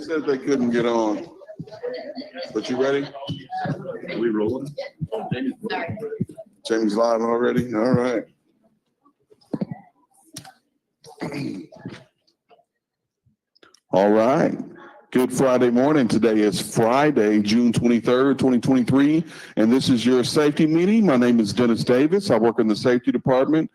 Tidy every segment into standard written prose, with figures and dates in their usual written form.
said they couldn't get on. But you ready? Are we rolling? Jamie's live already? All right. All right. Good Friday morning. Today is Friday, June 23rd, 2023, and this is your safety meeting. My name is Dennis Davis. I work in the safety department.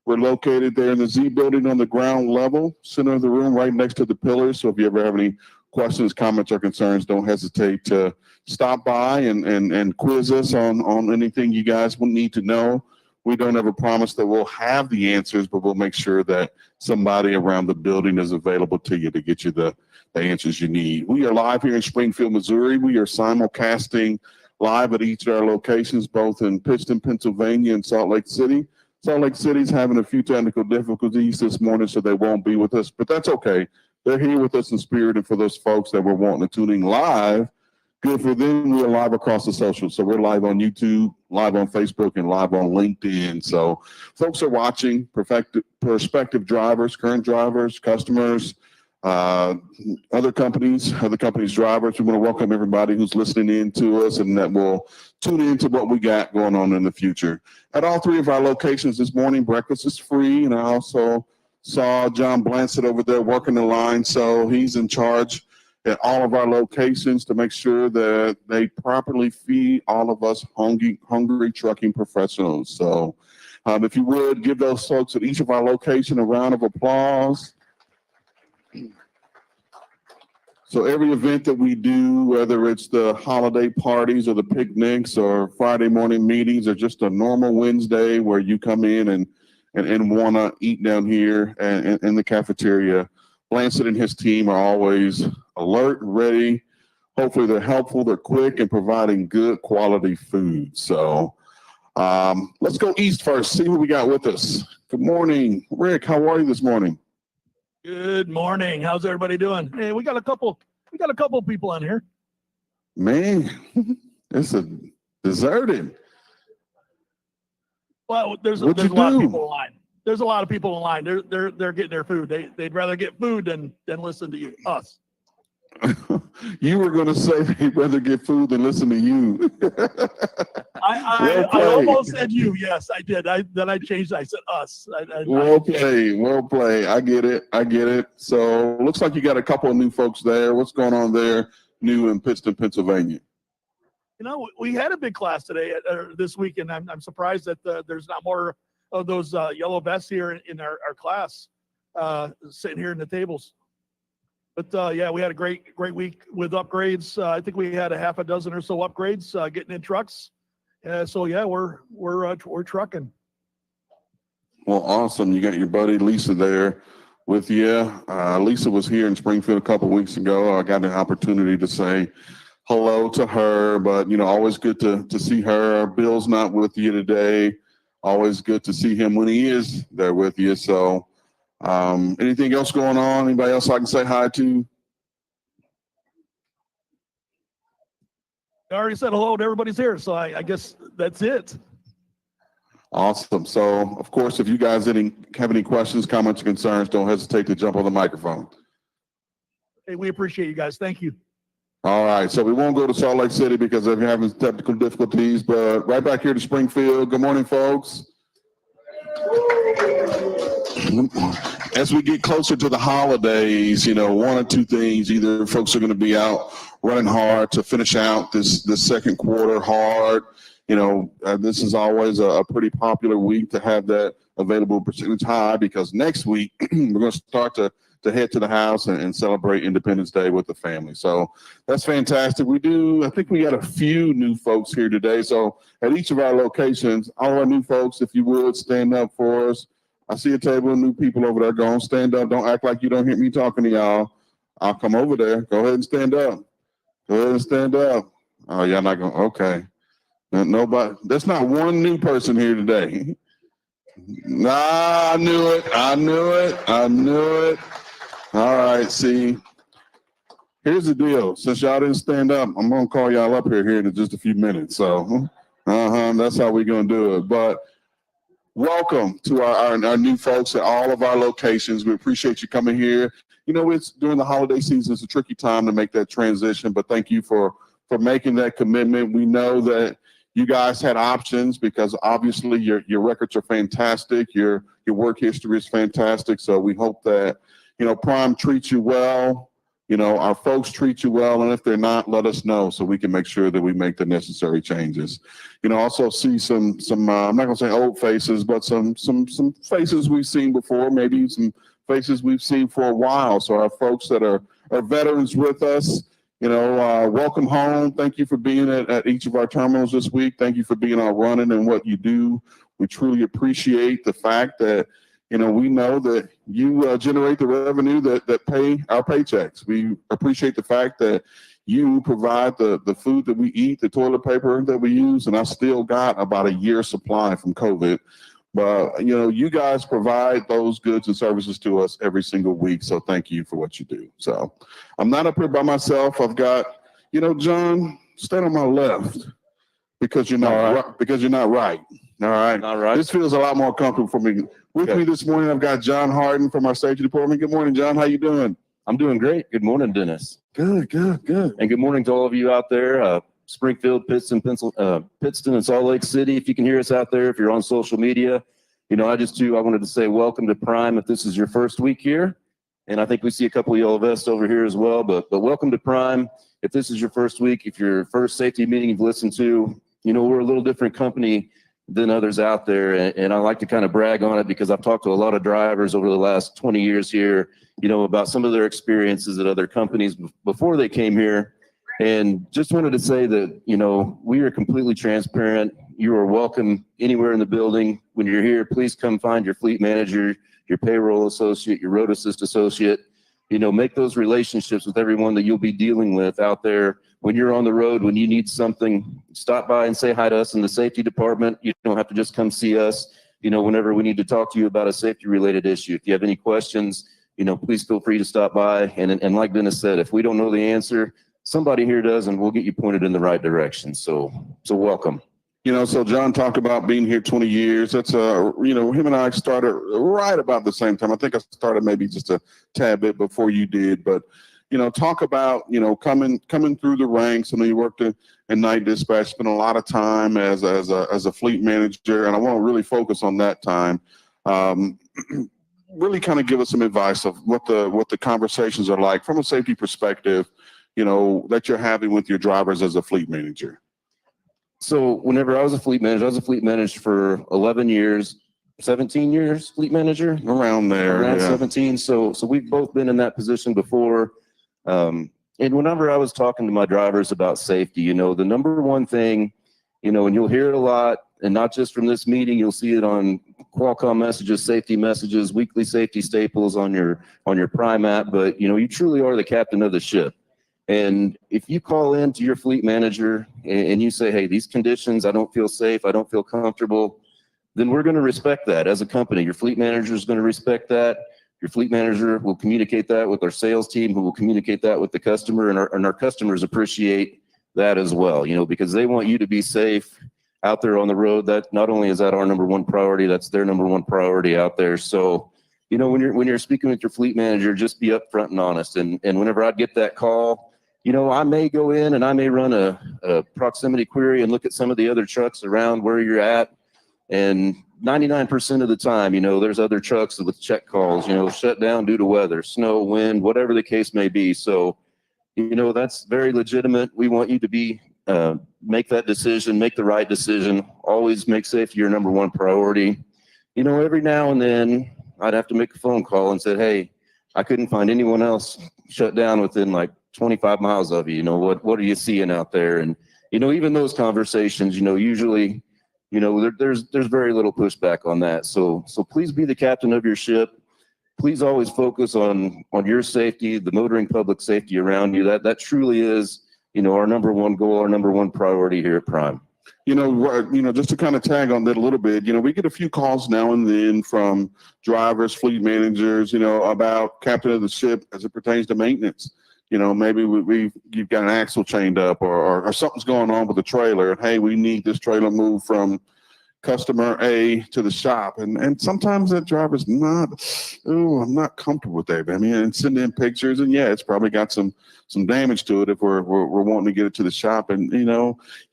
We're located there in the Z building on the ground level, center of the room, right next to the pillars. So if you ever have any questions, comments, or concerns, don't hesitate to stop by and quiz us on anything you guys will need to know. We don't ever promise that we'll have the answers, but we'll make sure that somebody around the building is available to you to get you the answers you need. We are live here in Springfield, Missouri. We are simulcasting live at each of our locations, both in Pittston, Pennsylvania, and Salt Lake City. Salt Lake City's having a few technical difficulties this morning, so they won't be with us, but that's okay. They're here with us in spirit, and for those folks that were wanting to tune in live, good for them. We're live across the socials. So we're live on YouTube, live on Facebook, and live on LinkedIn. So folks are watching, prospective drivers, current drivers, customers, other companies drivers. We want to welcome everybody who's listening in to us and that will tune into what we got going on in the future. At all three of our locations this morning, breakfast is free, and I also saw John Blansett over there working the line, so he's in charge at all of our locations to make sure that they properly feed all of us hungry trucking professionals. So if you would, give those folks at each of our locations a round of applause. So every event that we do, whether it's the holiday parties or the picnics or Friday morning meetings or just a normal Wednesday where you come in and want to eat down here in the cafeteria, Blansett and his team are always alert, ready. Hopefully they're helpful, they're quick, and providing good quality food. So let's go east first, see who we got with us. Good morning, Rick. How are you this morning? Good morning. How's everybody doing? Hey, we got a couple people on here. Man, it's a deserted. Well, there's a lot of people in line. There's a lot of people in line. They're getting their food. They'd rather get food than listen to us. You were going to say they'd rather get food than listen to you. I almost said you. Yes, I did. Then I changed. I said us. Well played. I get it. So looks like you got a couple of new folks there. What's going on there new in Pittston, Pennsylvania? You know, we had a big class today, this week, and I'm surprised that there's not more of those yellow vests here in our class sitting here in the tables. But yeah, we had a great week with upgrades. I think we had a half a dozen or so upgrades getting in trucks. So yeah, we're trucking. Well, awesome. You got your buddy Lisa there with you. Lisa was here in Springfield a couple of weeks ago. I got an opportunity to say hello to her, but always good to see her. Bill's not with you today. Always good to see him when he is there with you. So anything else going on? Anybody else I can say hi to? I already said hello to everybody's here, so I guess that's it. Awesome. So, of course, if you guys have any questions, comments, or concerns, don't hesitate to jump on the microphone. Hey, we appreciate you guys. Thank you. All right. So we won't go to Salt Lake City because they're having technical difficulties, but right back here to Springfield. Good morning, folks. As we get closer to the holidays, one or two things. Either folks are going to be out running hard to finish out this second quarter hard. This is always a pretty popular week to have that available percentage high because next week we're going to start to head to the house and celebrate Independence Day with the family. So that's fantastic. I think we got a few new folks here today. So at each of our locations, all our new folks, if you would, stand up for us. I see a table of new people over there. Go on, stand up. Don't act like you don't hear me talking to y'all. I'll come over there. Go ahead and stand up. Go ahead and stand up. Oh, y'all not going, okay. Nobody, there's not one new person here today. Nah, I knew it. All right, see, here's the deal. Since y'all didn't stand up, I'm going to call y'all up here in just a few minutes. So, that's how we're going to do it. But welcome to our new folks at all of our locations. We appreciate you coming here. you know, it's during the holiday season, it's a tricky time to make that transition, but thank you for making that commitment. We know that you guys had options because obviously your records are fantastic. Your work history is fantastic. So we hope that, you know, Prime treats you well. You know, our folks treat you well. And if they're not, let us know so we can make sure that we make the necessary changes. You know, also see some I'm not gonna say old faces, but some faces we've seen before, maybe some faces we've seen for a while. So our folks that are veterans with us, you know, welcome home. Thank you for being at each of our terminals this week. Thank you for being on running and what you do. We truly appreciate the fact that, you know, we know that you generate the revenue that pay our paychecks. We appreciate the fact that you provide the food that we eat, the toilet paper that we use, and I still got about a year's supply from COVID. But, you know, you guys provide those goods and services to us every single week. So thank you for what you do. So I'm not up here by myself. I've got, you know, John, stand on my left because you're not right. Because you're not right. All right. All right. This feels a lot more comfortable for me. With me this morning, I've got John Harden from our safety department. Good morning, John. How you doing? I'm doing great. Good morning, Dennis. Good. And good morning to all of you out there. Springfield, Pittston, and Salt Lake City. If you can hear us out there, if you're on social media, you know, I wanted to say welcome to Prime if this is your first week here. And I think we see a couple of yellow vests over here as well, but welcome to Prime. If this is your first week, if your first safety meeting you've listened to, you know, we're a little different company than others out there. And I like to kind of brag on it because I've talked to a lot of drivers over the last 20 years here, you know, about some of their experiences at other companies before they came here. And just wanted to say that, you know, we are completely transparent. You are welcome anywhere in the building. When you're here, please come find your fleet manager, your payroll associate, your road assist associate. You know, make those relationships with everyone that you'll be dealing with out there. When you're on the road, when you need something, stop by and say hi to us in the safety department. You don't have to just come see us. You know, whenever we need to talk to you about a safety related issue, if you have any questions, you know, please feel free to stop by. And like Dennis said, if we don't know the answer, somebody here does, and we'll get you pointed in the right direction. So welcome. You know, so John talked about being here 20 years. That's you know, him and I started right about the same time. I think I started maybe just a tad bit before you did, but you know, talk about, you know, coming through the ranks. I know you worked in night dispatch, spent a lot of time as a fleet manager, and I want to really focus on that time. Really kind of give us some advice of what the conversations are like from a safety perspective, you know, that you're having with your drivers as a fleet manager. So whenever I was a fleet manager for 11 years, 17 years, fleet manager? Around there. Around yeah. 17. So we've both been in that position before. And whenever I was talking to my drivers about safety, you know, the number one thing, you know, and you'll hear it a lot, and not just from this meeting, you'll see it on Qualcomm messages, safety messages, weekly safety staples on your Prime app, but, you know, you truly are the captain of the ship. And if you call in to your fleet manager and you say, hey, these conditions, I don't feel safe, I don't feel comfortable, then we're going to respect that as a company. Your fleet manager is going to respect that. Your fleet manager will communicate that with our sales team, who will communicate that with the customer, and our customers appreciate that as well, you know, because they want you to be safe out there on the road. That not only is that our number one priority, that's their number one priority out there. So, you know, when you're speaking with your fleet manager, just be upfront and honest. And whenever I get that call, you know, I may go in and I may run a proximity query and look at some of the other trucks around where you're at. And 99% of the time, you know, there's other trucks with check calls, you know, shut down due to weather, snow, wind, whatever the case may be. So, you know, that's very legitimate. We want you to make that decision, make the right decision, always make safety your number one priority. You know, every now and then I'd have to make a phone call and say, hey, I couldn't find anyone else shut down within like 25 miles of you. You know, what are you seeing out there? And, you know, even those conversations, you know, usually, you know, there's very little pushback on that. So please be the captain of your ship. Please always focus on your safety, the motoring public safety around you. That truly is, you know, our number one goal, our number one priority here at Prime. You know, just to kind of tag on that a little bit, you know, we get a few calls now and then from drivers, fleet managers, you know, about captain of the ship as it pertains to maintenance. You know, maybe you've got an axle chained up or something's going on with the trailer, and hey, we need this trailer moved from, customer A to the shop. And sometimes that driver's not, oh, I'm not comfortable with that. I mean, and send in pictures, and yeah, it's probably got some damage to it if we're wanting to get it to the shop. And,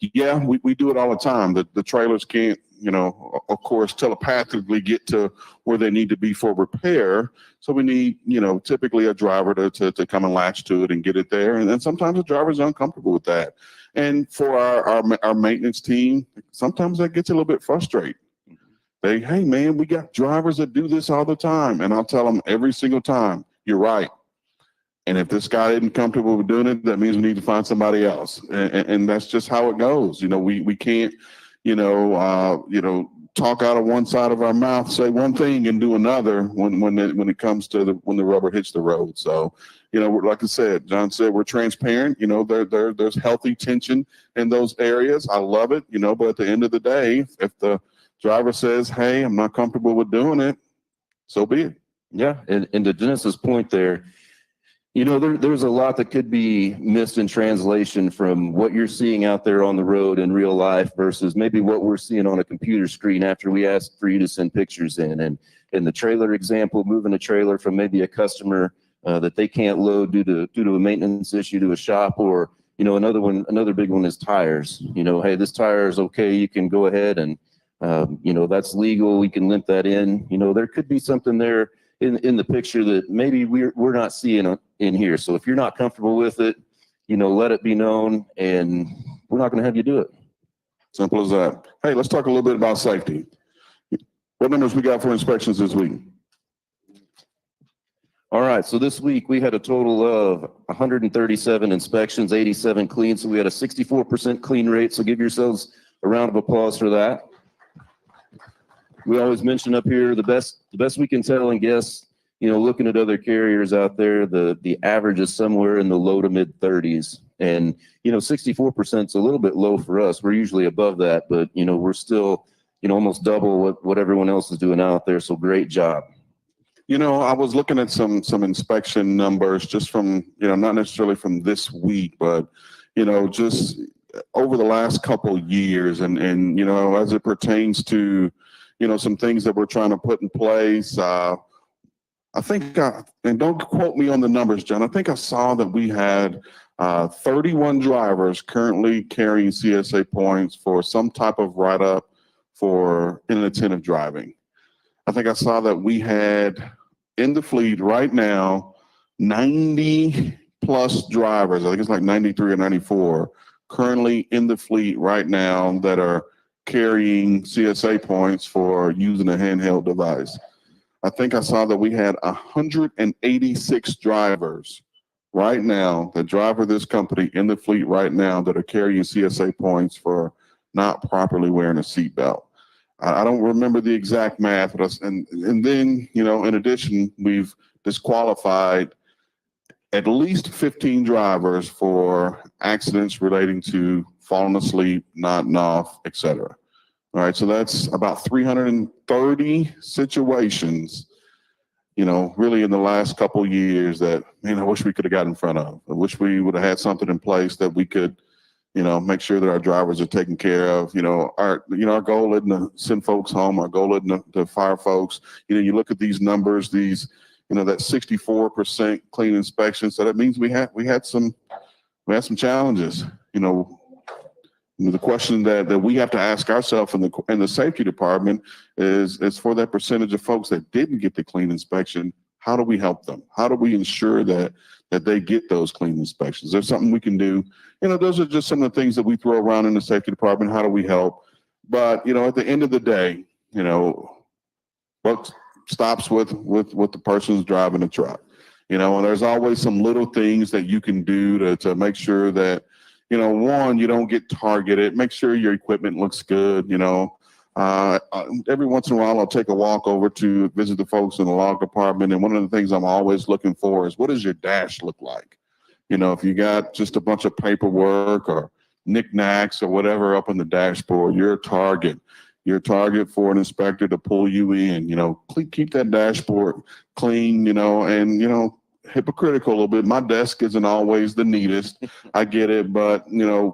yeah, we do it all the time. The trailers can't, of course, telepathically get to where they need to be for repair. So we need, typically a driver to come and latch to it and get it there. And then sometimes the driver's uncomfortable with that. And for our maintenance team, sometimes that gets a little bit frustrating. Hey man, we got drivers that do this all the time. And I'll tell them every single time, you're right. And if this guy isn't comfortable with doing it, that means we need to find somebody else. And that's just how it goes. We can't, talk out of one side of our mouth, say one thing and do another when it comes to when the rubber hits the road. So, like I said, John said, we're transparent. There's healthy tension in those areas. I love it. But at the end of the day, if the driver says, "Hey, I'm not comfortable with doing it," so be it. Yeah, and to Dennis's point there, there's a lot that could be missed in translation from what you're seeing out there on the road in real life versus maybe what we're seeing on a computer screen after we ask for you to send pictures in. And in the trailer example, moving a trailer from maybe a customer that they can't load due to a maintenance issue to a shop, or another big one is tires. Hey, this tire is okay, you can go ahead and that's legal, we can limp that in. There could be something there in the picture that maybe we're not seeing in here. So if you're not comfortable with it, let it be known, and we're not going to have you do it. Simple as that. Hey, let's talk a little bit about safety. What numbers we got for inspections this week? All right, so this week we had a total of 137 inspections, 87 clean. So we had a 64% clean rate. So give yourselves a round of applause for that. We always mention up here the best we can tell and guess. Looking at other carriers out there, the average is somewhere in the low to mid 30s, and 64% is a little bit low for us. We're usually above that, but we're still almost double what everyone else is doing out there. So great job. I was looking at some inspection numbers just from not necessarily from this week, but just over the last couple of years, and as it pertains to some things that we're trying to put in place. I think, and don't quote me on the numbers, John, I think I saw that we had 31 drivers currently carrying CSA points for some type of write-up for inattentive driving. I think I saw that we had in the fleet right now 90 plus drivers. I think it's like 93 or 94 currently in the fleet right now that are carrying CSA points for using a handheld device. I think I saw that we had 186 drivers right now that drive for this company in the fleet right now that are carrying CSA points for not properly wearing a seatbelt. I don't remember the exact math, but and then, in addition, we've disqualified at least 15 drivers for accidents relating to falling asleep, nodding off, etc. All right, so that's about 330 situations, really in the last couple of years that, I wish we could have got in front of. I wish we would have had something in place that we could, make sure that our drivers are taken care of. Our goal isn't to send folks home. Our goal isn't to fire folks. You look at these numbers, that 64% clean inspection. So that means we had some challenges. The question that we have to ask ourselves in the safety department is for that percentage of folks that didn't get the clean inspection, how do we help them? How do we ensure that they get those clean inspections? There's something we can do. Those are just some of the things that we throw around in the safety department. How do we help? But, at the end of the day, what stops with the person who's driving the truck, and there's always some little things that you can do to make sure that, one, you don't get targeted. Make sure your equipment looks good. Every once in a while, I'll take a walk over to visit the folks in the log department. And one of the things I'm always looking for is, what does your dash look like? If you got just a bunch of paperwork or knickknacks or whatever up on the dashboard, you're a target. You're a target for an inspector to pull you in. Keep that dashboard clean, and, hypocritical a little bit. My desk isn't always the neatest. I get it, but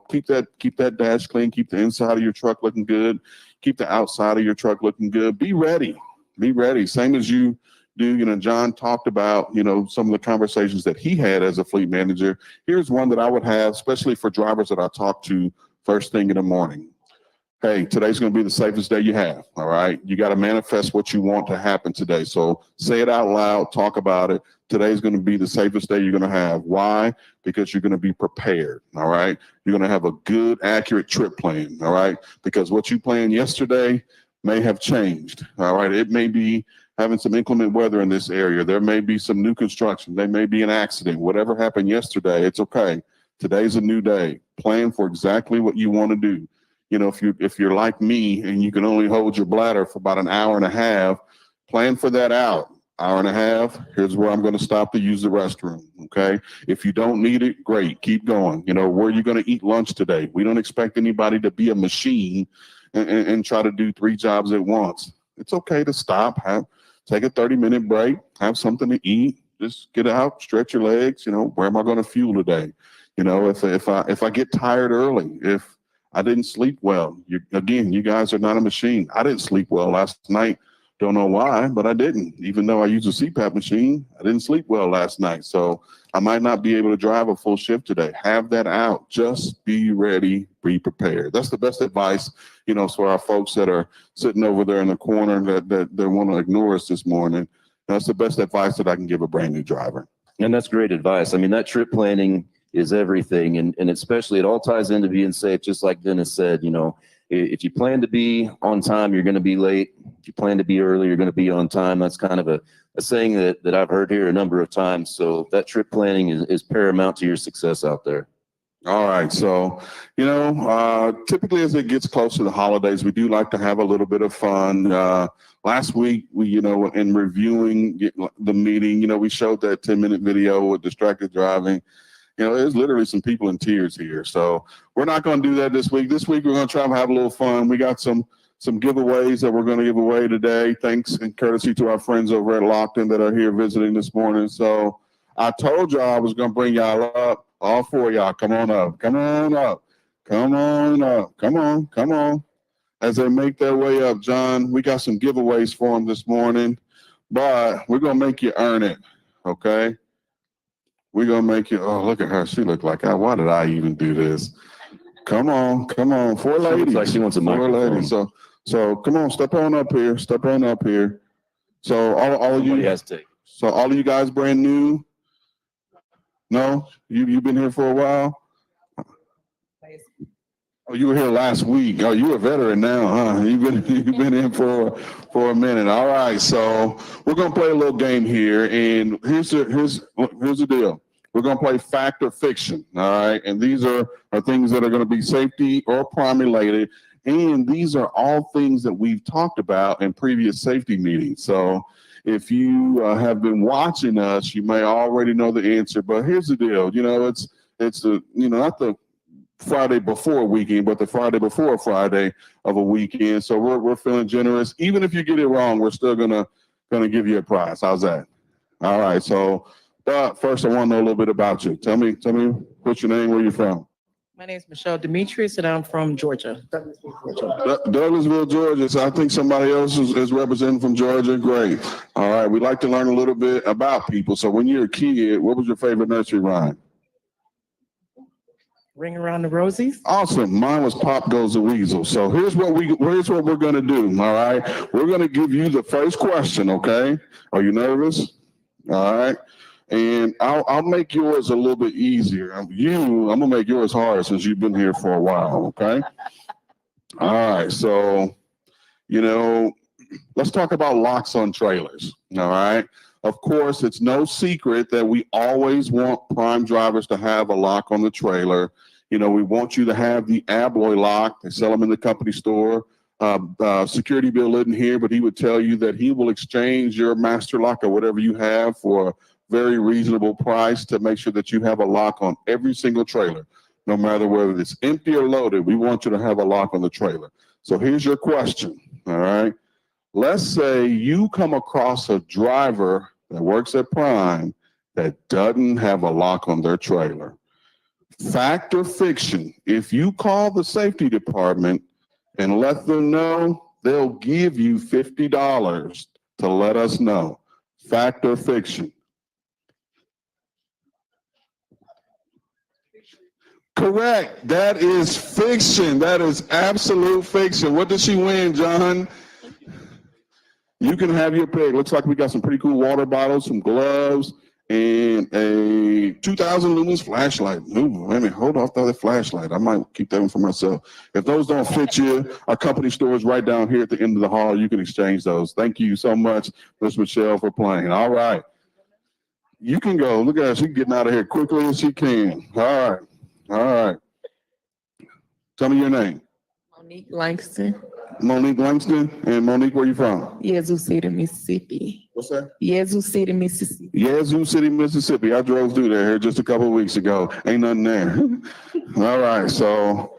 keep that dash clean, keep the inside of your truck looking good, keep the outside of your truck looking good. Be ready. Be ready. Same as you do. John talked about, some of the conversations that he had as a fleet manager. Here's one that I would have, especially for drivers that I talk to first thing in the morning. Hey, today's going to be the safest day you have. All right. You got to manifest what you want to happen today. So say it out loud, talk about it. Today's going to be the safest day you're going to have. Why? Because you're going to be prepared. All right. You're going to have a good, accurate trip plan. All right. Because what you planned yesterday may have changed. All right. It may be having some inclement weather in this area. There may be some new construction. There may be an accident. Whatever happened yesterday, it's okay. Today's a new day. Plan for exactly what you want to do. If you're like me and you can only hold your bladder for about an hour and a half, plan for that out. Hour and a half, here's where I'm going to stop to use the restroom. Okay. If you don't need it, great. Keep going. Where are you going to eat lunch today? We don't expect anybody to be a machine and try to do 3 jobs at once. It's okay to stop, take a 30-minute break, have something to eat, just get out, stretch your legs. Where am I going to fuel today? If I get tired early, if I didn't sleep well, you guys are not a machine. I didn't sleep well last night. Don't know why, but I didn't. Even though I use a CPAP machine, I didn't sleep well last night. So I might not be able to drive a full shift today. Have that out. Just be ready, be prepared. That's the best advice, for our folks that are sitting over there in the corner that want to ignore us this morning. That's the best advice that I can give a brand new driver. And that's great advice. I mean, that trip planning is everything. And especially it all ties into being safe, just like Dennis said, if you plan to be on time, you're going to be late. If you plan to be early, you're going to be on time. That's kind of a saying that I've heard here a number of times. So that trip planning is paramount to your success out there. All right. So, typically as it gets close to the holidays, we do like to have a little bit of fun. Last week, we, in reviewing the meeting, we showed that 10-minute video with distracted driving. There's literally some people in tears here. So we're not going to do that this week. This week, we're going to try to have a little fun. We got some giveaways that we're going to give away today. Thanks and courtesy to our friends over at Lockton that are here visiting this morning. So I told y'all I was going to bring y'all up. All 4 of y'all, come on up. Come on up. Come on up. Come on. Come on. As they make their way up, John, we got some giveaways for them this morning, but we're going to make you earn it. Okay. We're going to make you, oh, look at her. She looked like, why did I even do this? Come on, come on. 4 ladies. Looks like she wants a 4 microphone. ladies. So come on, step on up here. Step on up here. So all of you, Somebody has to take. so all of you guys brand new? No? You've been here for a while? Oh, you were here last week. Oh, you're a veteran now, huh? You've been in for a minute. All right, so we're gonna play a little game here, and here's the deal. We're gonna play fact or fiction. All right, and these are things that are gonna be safety or crime related, and these are all things that we've talked about in previous safety meetings. So if you have been watching us, you may already know the answer. But here's the deal. It's the not the Friday before weekend, but the Friday before Friday of a weekend. So we're feeling generous. Even if you get it wrong, we're still gonna give you a prize. How's that? All right. So, but first, I want to know a little bit about you. Tell me what's your name, where you're from. My name is Michelle Demetrius, and I'm from Georgia. Douglasville, Georgia. So I think somebody else is representing from Georgia. Great. All right. We'd like to learn a little bit about people. So when you're a kid, what was your favorite nursery rhyme? Ring Around the Rosies. Awesome. Mine was Pop Goes the Weasel. So here's what we're going to do. All right. We're going to give you the first question. Okay. Are you nervous? All right. And I'll make yours a little bit easier. I'm going to make yours hard since you've been here for a while. Okay. All right. So, let's talk about locks on trailers. All right. Of course, it's no secret that we always want prime drivers to have a lock on the trailer. We want you to have the Abloy lock. They sell them in the company store. Security Bill isn't here, but he would tell you that he will exchange your master lock or whatever you have for a very reasonable price to make sure that you have a lock on every single trailer, no matter whether it's empty or loaded. We want you to have a lock on the trailer. So here's your question. All right. Let's say you come across a driver that works at Prime that doesn't have a lock on their trailer. Fact or fiction, if you call the safety department and let them know, they'll give you $50 to let us know. Fact or fiction? Correct. That is fiction. That is absolute fiction. What did she win, John? You can have your pick. Looks like we got some pretty cool water bottles, some gloves, and a 2,000 lumens flashlight. Ooh, wait a minute, hold off the other flashlight. I might keep that one for myself. If those don't fit you, our company store is right down here at the end of the hall. You can exchange those. Thank you so much, Miss Michelle, for playing. All right. You can go. Look at her. She's getting out of here quickly as she can. All right. All right. Tell me your name. Monique Langston, Monique Langston. And Monique, where you from? Yazoo City, Mississippi. What's that? Yazoo City, Mississippi. Yazoo City, Mississippi. I drove through there here just a couple of weeks ago. Ain't nothing there. All right, so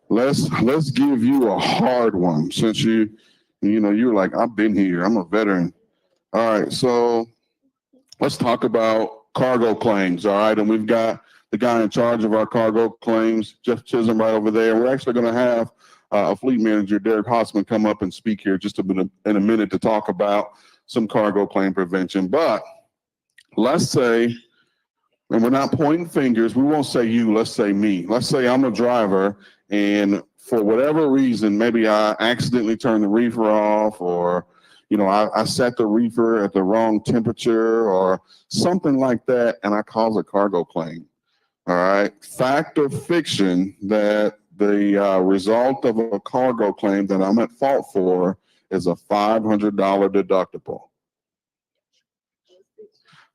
let's give you a hard one since you're like, I've been here. I'm a veteran. All right, so let's talk about cargo claims. All right, and we've got the guy in charge of our cargo claims, Jeff Chisholm, right over there. We're actually going to have a fleet manager, Derek Hossman, come up and speak here just in a minute to talk about some cargo claim prevention. But let's say, and we're not pointing fingers, we won't say you, let's say me. Let's say I'm a driver and for whatever reason, maybe I accidentally turned the reefer off, or I set the reefer at the wrong temperature or something like that, and I cause a cargo claim. All right. Fact or fiction that the result of a cargo claim that I'm at fault for is a $500 deductible.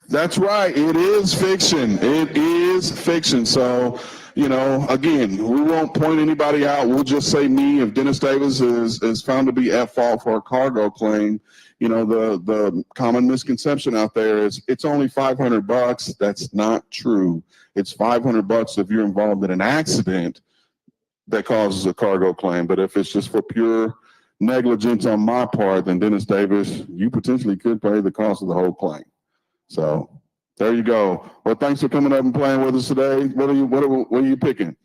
That's right. It is fiction. It is fiction. So, again, we won't point anybody out. We'll just say me. If Dennis Davis is found to be at fault for a cargo claim, the common misconception out there is it's only $500. That's not true. It's $500 if you're involved in an accident that causes a cargo claim. But if it's just for pure negligence on my part, then Dennis Davis, you potentially could pay the cost of the whole claim. So there you go. Well, thanks for coming up and playing with us today. What are you picking?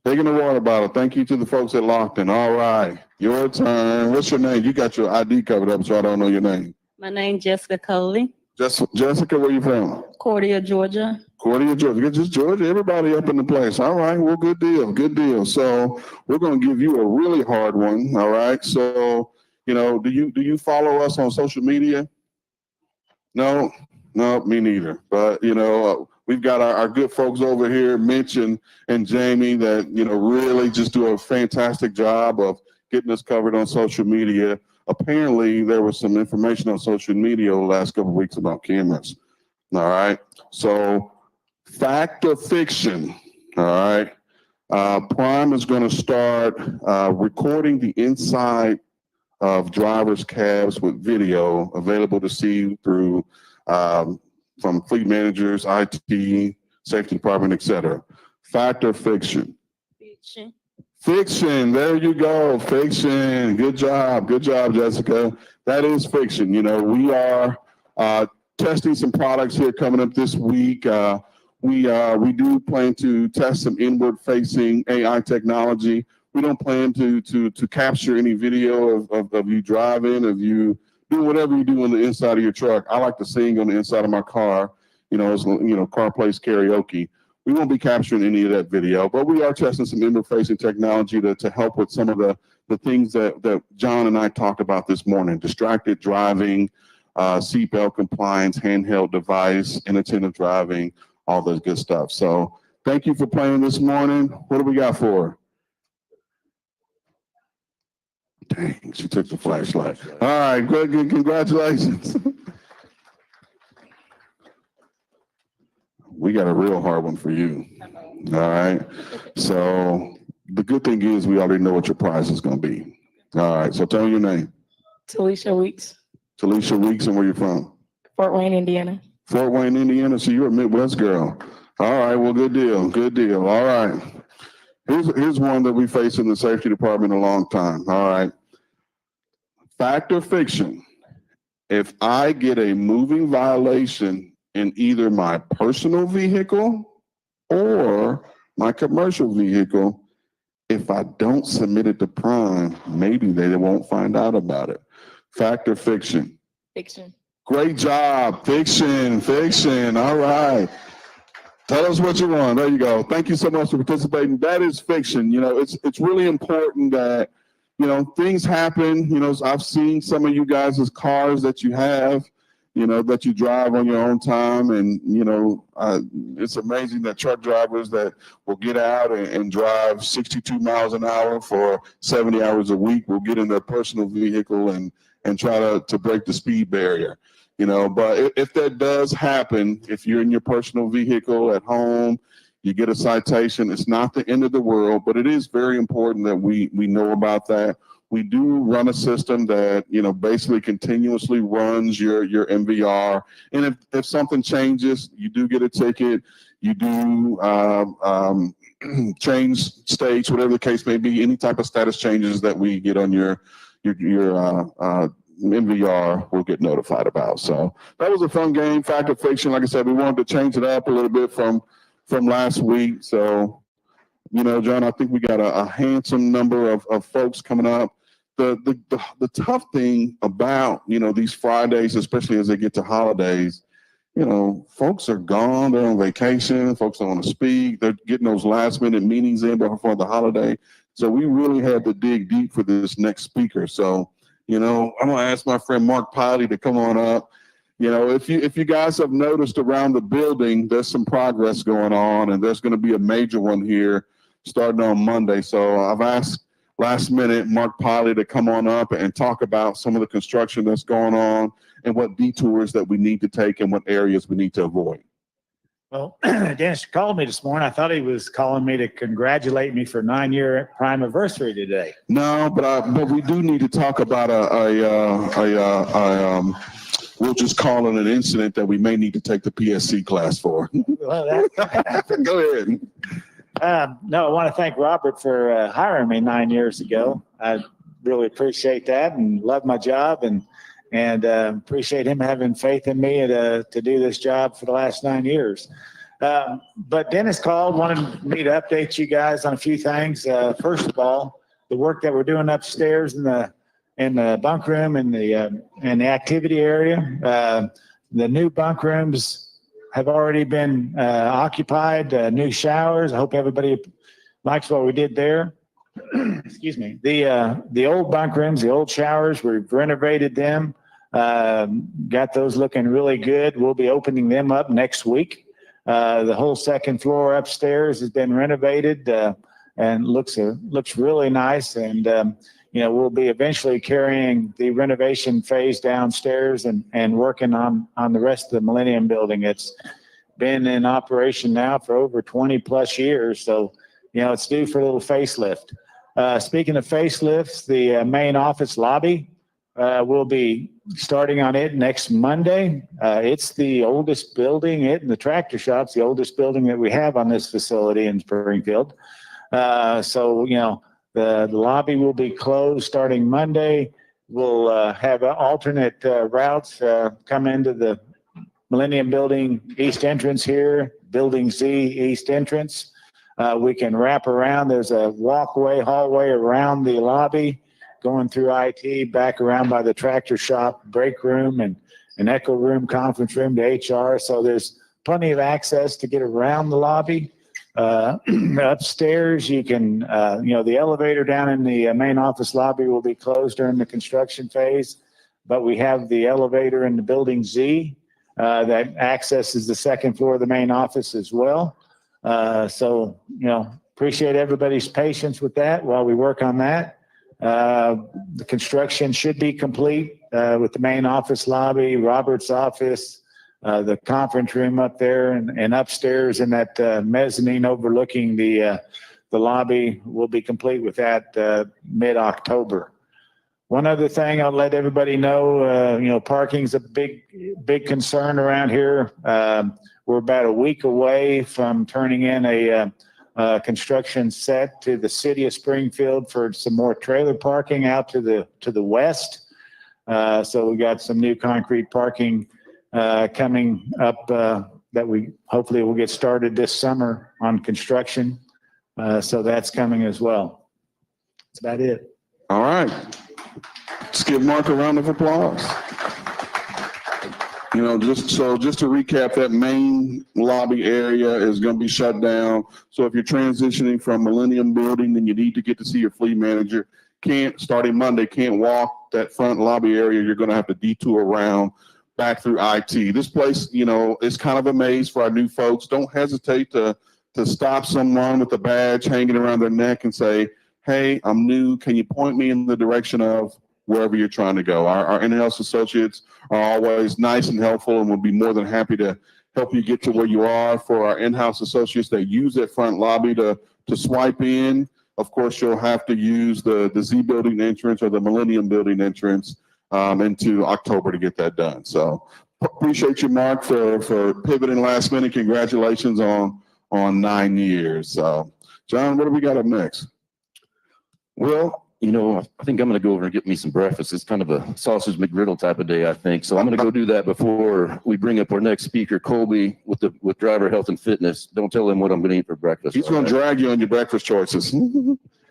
Taking the water bottle. Thank you to the folks at Lockton. All right, your turn. What's your name? You got your ID covered up, so I don't know your name. My name Jessica Coley, Jessica, where you from? Cordia, Georgia. Cordia, Georgia. Just Georgia. Everybody up in the place. All right. Well, good deal. Good deal. So we're going to give you a really hard one. All right. So, do you follow us on social media? No, me neither. But, we've got our good folks over here, Mitch and Jamie, that, really just do a fantastic job of getting us covered on social media. Apparently, there was some information on social media the last couple of weeks about cameras. All right. So, fact or fiction? All right. Prime is going to start recording the inside of drivers' cabs with video available to see through from fleet managers, IT, safety department, etc. Fact or fiction? Fiction. Fiction. There you go. Fiction. Good job. Good job, Jessica. That is fiction. We are testing some products here coming up this week. We do plan to test some inward-facing AI technology. We don't plan to capture any video of you driving, of you doing whatever you do on the inside of your truck. I like to sing on the inside of my car. It's car plays karaoke. We won't be capturing any of that video, but we are testing some inward-facing technology to help with some of the things that John and I talked about this morning: distracted driving, seatbelt compliance, handheld device, inattentive driving, all those good stuff. So thank you for playing this morning. What do we got for her? Dang, she took the flashlight. All right, good, congratulations. We got a real hard one for you. All right. So the good thing is we already know what your prize is going to be. All right. So tell me your name. Talisha Weeks, Talisha Weeks, and where you from? Fort Wayne, Indiana. Fort Wayne, Indiana. So you're a Midwest girl. All right. Well, good deal. Good deal. All right. Here's one that we face in the safety department a long time. All right. Fact or fiction? if I get a moving violation in either my personal vehicle or my commercial vehicle, if I don't submit it to Prime, maybe they won't find out about it. Fact or fiction? Fiction. Great job. Fiction, fiction. All right. Tell us what you want. There you go. Thank you so much for participating. That is fiction. You know, it's really important that, you know, things happen. You know, I've seen some of you guys' cars that you have, you know, that you drive on your own time. And, you know, it's amazing that truck drivers that will get out and drive 62 miles an hour for 70 hours a week will get in their personal vehicle and try to break the speed barrier. You know, but if that does happen, if you're in your personal vehicle at home, you get a citation, it's not the end of the world, but it is very important that we know about that. We do run a system that, you know, basically continuously runs your MVR. And if something changes, you do get a ticket, you do change states, whatever the case may be, any type of status changes that we get on your MVR will get notified about. So that was a fun game. Fact or fiction, like I said, we wanted to change it up a little bit from last week. So, you know, John, I think we got a handsome number of folks coming up. The tough thing about, you know, these Fridays, especially as they get to holidays, you know, folks are gone, they're on vacation, folks don't want to speak, they're getting those last minute meetings in before the holiday. So we really had to dig deep for this next speaker. So, you know, I'm gonna ask my friend Mark Piley to come on up. You know, if you guys have noticed around the building, there's some progress going on, and there's gonna be a major one here starting on Monday. So I've asked last minute Mark Piley to come on up and talk about some of the construction that's going on and what detours that we need to take and what areas we need to avoid. Well, Dennis called me this morning. I thought he was calling me to congratulate me for 9-year prime anniversary today. No, but we do need to talk about we'll just call it an incident that we may need to take the PSC class for. Well, Go ahead. no, I want to thank Robert for hiring me 9 years ago. I really appreciate that and love my job and appreciate him having faith in me to do this job for the last 9 years. But Dennis called, wanted me to update you guys on a few things. First of all, the work that we're doing upstairs in the bunk room and the activity area. The new bunk rooms have already been occupied. New showers. I hope everybody likes what we did there. Excuse me. The old bunk rooms, the old showers, we've renovated them. Got those looking really good. We'll be opening them up next week. The whole second floor upstairs has been renovated and looks really nice. And you know, we'll be eventually carrying the renovation phase downstairs and working on the rest of the Millennium Building. It's been in operation now for over 20 plus years. So, you know, it's due for a little facelift. Speaking of facelifts, the main office lobby, we'll be starting on it next Monday. It's the oldest building, it and the tractor shop's the oldest building that we have on this facility in Springfield. So, you know, the lobby will be closed starting Monday. We'll have alternate routes come into the Millennium Building East entrance here, Building Z East entrance. We can wrap around. There's a hallway around the lobby, going through IT, back around by the tractor shop, break room, and an echo room, conference room to HR. So there's plenty of access to get around the lobby. Upstairs, you can, you know, the elevator down in the main office lobby will be closed during the construction phase, but we have the elevator in the Building Z that accesses the second floor of the main office as well. So, you know, appreciate everybody's patience with that while we work on that. The construction should be complete with the main office lobby, Robert's office, the conference room up there, and upstairs in that mezzanine overlooking the lobby will be complete with that mid-October. One other thing I'll let everybody know, you know, parking's a big concern around here. We're about a week away from turning in a construction set to the city of Springfield for some more trailer parking out to the west. So we got some new concrete parking coming up that we hopefully will get started this summer on construction. So that's coming as well. That's about it. All right. Let's give Mark a round of applause. You know, just to recap, that main lobby area is going to be shut down. So if you're transitioning from Millennium Building, then you need to get to see your fleet manager. Starting Monday, can't walk that front lobby area. You're going to have to detour around back through IT. This place, you know, is kind of a maze for our new folks. Don't hesitate to stop someone with a badge hanging around their neck and say, hey, I'm new. Can you point me in the direction of wherever you're trying to go? Our in-house associates are always nice and helpful and will be more than happy to help you get to where you are. For our in-house associates that use that front lobby to swipe in, of course, you'll have to use the Z building entrance or the Millennium building entrance into October to get that done. So appreciate you, Mark, for pivoting last minute. Congratulations on 9 years. John, what do we got up next? Well, you know, I think I'm going to go over and get me some breakfast. It's kind of a sausage McGriddle type of day, I think. So I'm going to go do that before we bring up our next speaker, Colby, with Driver Health and Fitness. Don't tell him what I'm going to eat for breakfast. He's going to drag you on your breakfast choices.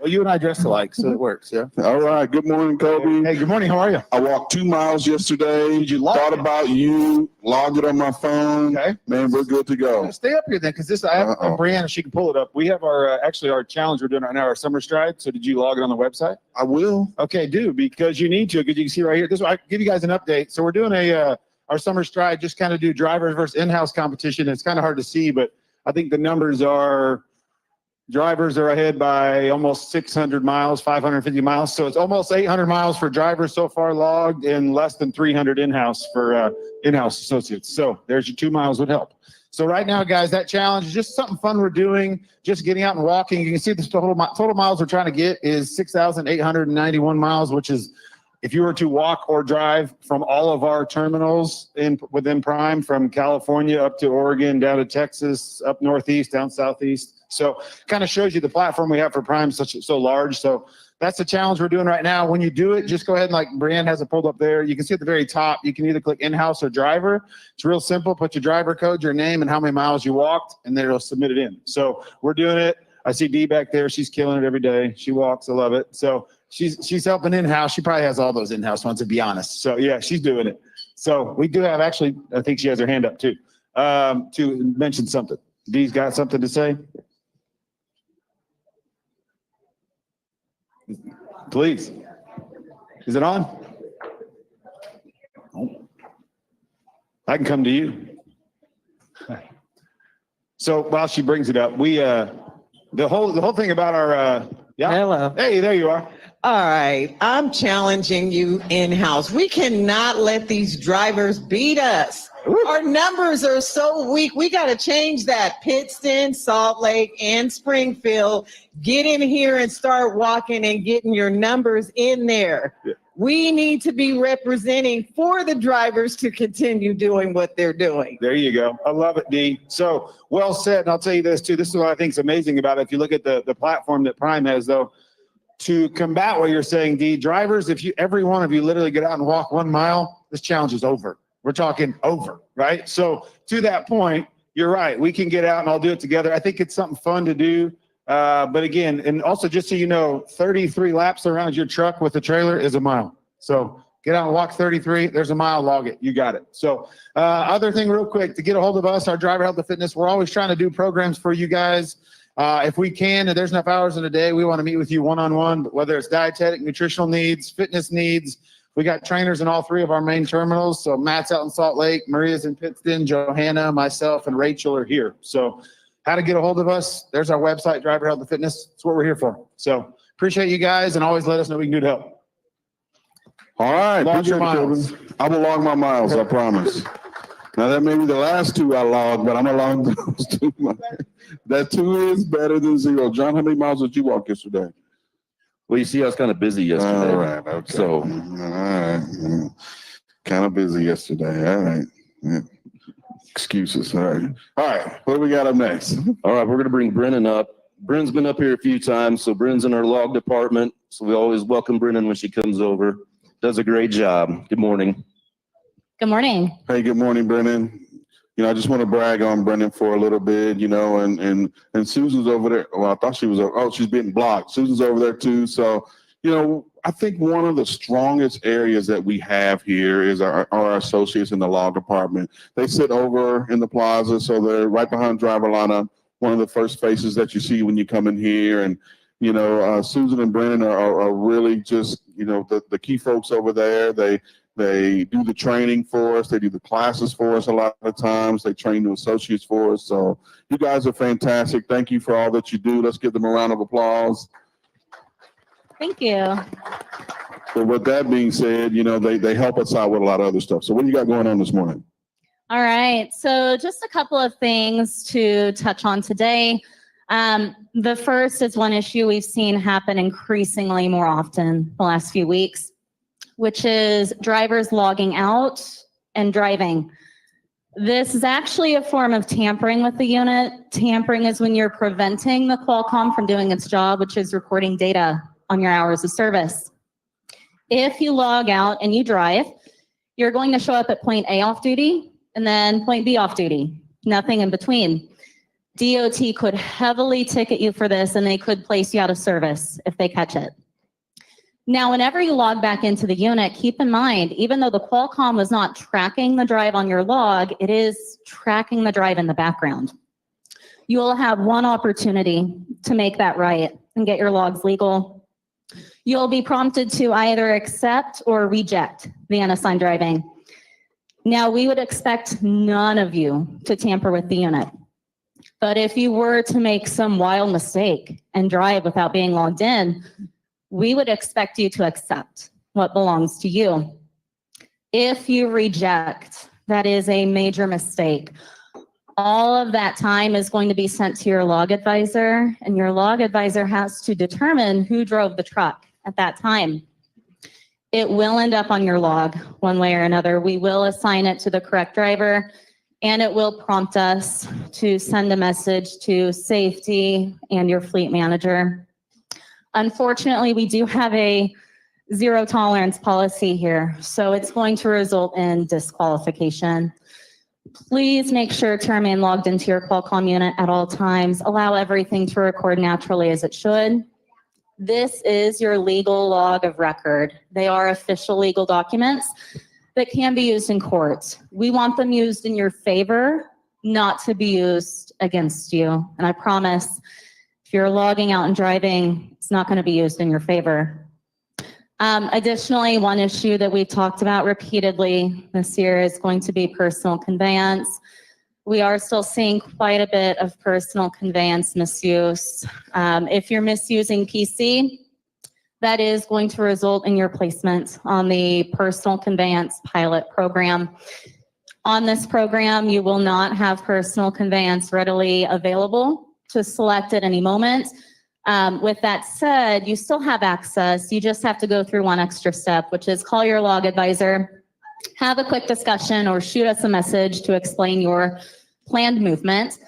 Well, you and I dress alike, so it works, yeah. All right. Good morning, Kobe. Hey, good morning. How are you? I walked 2 miles yesterday. Did you log Thought it? about you, logged it on my phone. Okay. Man, we're good to go. Stay up here then, because I have Brianna, she can pull it up. We have our, actually our challenge we're doing right now, our summer stride. So did you log it on the website? I will. Okay, do, because you need to, because you can see right here. This I give you guys an update. So we're doing our summer stride, just kind of do drivers versus in-house competition. It's kind of hard to see, but I think the numbers are, drivers are ahead by almost 600 miles, 550 miles. So it's almost 800 miles for drivers so far logged and less than 300 in-house for in-house associates. So there's your 2 miles would help. So right now, guys, that challenge is just something fun we're doing, just getting out and walking. You can see the total miles we're trying to get is 6,891 miles, which is, if you were to walk or drive from all of our terminals within Prime, from California up to Oregon, down to Texas, up northeast, down southeast. So kind of shows you the platform we have for Prime so large. So that's the challenge we're doing right now. When you do it, just go ahead and, like Brianne has it pulled up there. You can see at the very top, you can either click in-house or driver. It's real simple. Put your driver code, your name, and how many miles you walked, and then it'll submit it in. So we're doing it. I see Dee back there. She's killing it every day. She walks. I love it. So she's helping in-house. She probably has all those in-house ones, to be honest. So yeah, she's doing it. So we do have, actually, I think she has her hand up too, to mention something. Dee's got something to say. Please. Is it on? I can come to you. So while she brings it up, we the whole thing about our yeah. Hello. Hey, there you are. All right, I'm challenging you in-house. We cannot let these drivers beat us. Our numbers are so weak. We got to change that. Pittston, Salt Lake, and Springfield. Get in here and start walking and getting your numbers in there. Yeah. We need to be representing for the drivers to continue doing what they're doing. There you go. I love it, Dee. So well said. And I'll tell you this too. This is what I think is amazing about it. If you look at the platform that Prime has, though, to combat what you're saying, Dee, drivers, if every one of you literally get out and walk 1 mile, this challenge is over. We're talking over, right? So to that point, you're right. We can get out and all do it together. I think it's something fun to do. But again, and also just so you know, 33 laps around your truck with a trailer is a mile. So get out and walk 33. There's a mile, log it. You got it. So other thing real quick, to get a hold of us, our Driver Health and Fitness, we're always trying to do programs for you guys. If we can, and there's enough hours in a day, we want to meet with you one-on-one, whether it's dietetic, nutritional needs, fitness needs. We got trainers in all 3 of our main terminals. So Matt's out in Salt Lake, Maria's in Pittston, Johanna, myself, and Rachel are here. So how to get a hold of us, there's our website, Driver Health and Fitness. That's what we're here for. So appreciate you guys, and always let us know what we can do to help. All right. Log your appreciate it, miles. Coby. I will log my miles, I promise. Now that may be the last 2 I logged, but I'm gonna log those 2. That 2 is better than 0. John, how many miles did you walk yesterday? Well, you see, I was kind of busy yesterday. All right. Okay. So- all right. Kind of busy yesterday. All right. Yeah. Excuses. All right. All right. What do we got up next? All right, we're going to bring Brennan up. Brennan's been up here a few times, so Brennan's in our log department. So we always welcome Brennan when she comes over. does a great job. Good morning. Good morning. Hey, good morning, Brennan. I just want to brag on Brennan for a little bit, and Susan's over there. Well, I thought she was, she's being blocked. Susan's over there too. So, I think one of the strongest areas that we have here is our associates in the law department. They sit over in the plaza, so they're right behind driver lineup, one of the first faces that you see when you come in here. And, Susan and Brennan are really just, the key folks over there. They do the training for us. They do the classes for us a lot of times. They train the associates for us. So you guys are fantastic. Thank you for all that you do. Let's give them a round of applause. Thank you. But with that being said, they help us out with a lot of other stuff. So what do you got going on this morning? All right. So just a couple of things to touch on today. The first is one issue we've seen happen increasingly more often the last few weeks, which is drivers logging out and driving. This is actually a form of tampering with the unit. Tampering is when you're preventing the Qualcomm from doing its job, which is recording data on your hours of service. If you log out and you drive, you're going to show up at point A off duty and then point B off duty, nothing in between. DOT could heavily ticket you for this, and they could place you out of service if they catch it. Now, whenever you log back into the unit, keep in mind, even though the Qualcomm was not tracking the drive on your log, it is tracking the drive in the background. You will have one opportunity to make that right and get your logs legal. You'll be prompted to either accept or reject the unassigned driving. Now, we would expect none of you to tamper with the unit. But if you were to make some wild mistake and drive without being logged in, we would expect you to accept what belongs to you. If you reject, that is a major mistake. All of that time is going to be sent to your log advisor, and your log advisor has to determine who drove the truck at that time. It will end up on your log one way or another. We will assign it to the correct driver, and it will prompt us to send a message to safety and your fleet manager. Unfortunately, we do have a zero tolerance policy here, so it's going to result in disqualification. Please make sure to remain logged into your Qualcomm unit at all times. Allow everything to record naturally as it should. This is your legal log of record. They are official legal documents that can be used in court. We want them used in your favor, not to be used against you. And I promise, if you're logging out and driving, it's not going to be used in your favor. Additionally, one issue that we've talked about repeatedly this year is going to be personal conveyance. We are still seeing quite a bit of personal conveyance misuse. If you're misusing PC, that is going to result in your placement on the personal conveyance pilot program. On this program, you will not have personal conveyance readily available to select at any moment. With that said, you still have access. You just have to go through one extra step, which is call your log advisor, have a quick discussion, or shoot us a message to explain your planned movement.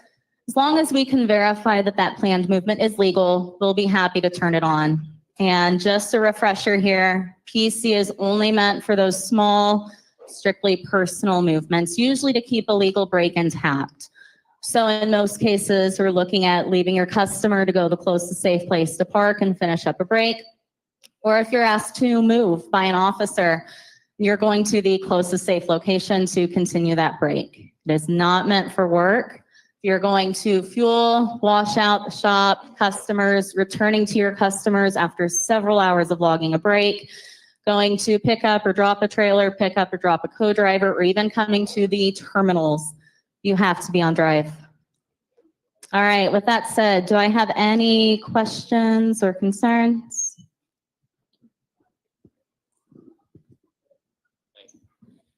As long as we can verify that that planned movement is legal, we'll be happy to turn it on. And just a refresher here, PC is only meant for those small, strictly personal movements, usually to keep a legal break intact. So in most cases, we're looking at leaving your customer to go the closest safe place to park and finish up a break. Or if you're asked to move by an officer, you're going to the closest safe location to continue that break. It is not meant for work. You're going to fuel, wash out the shop, customers, returning to your customers after several hours of logging a break, going to pick up or drop a trailer, pick up or drop a co-driver, or even coming to the terminals. You have to be on drive. All right, with that said, do I have any questions or concerns?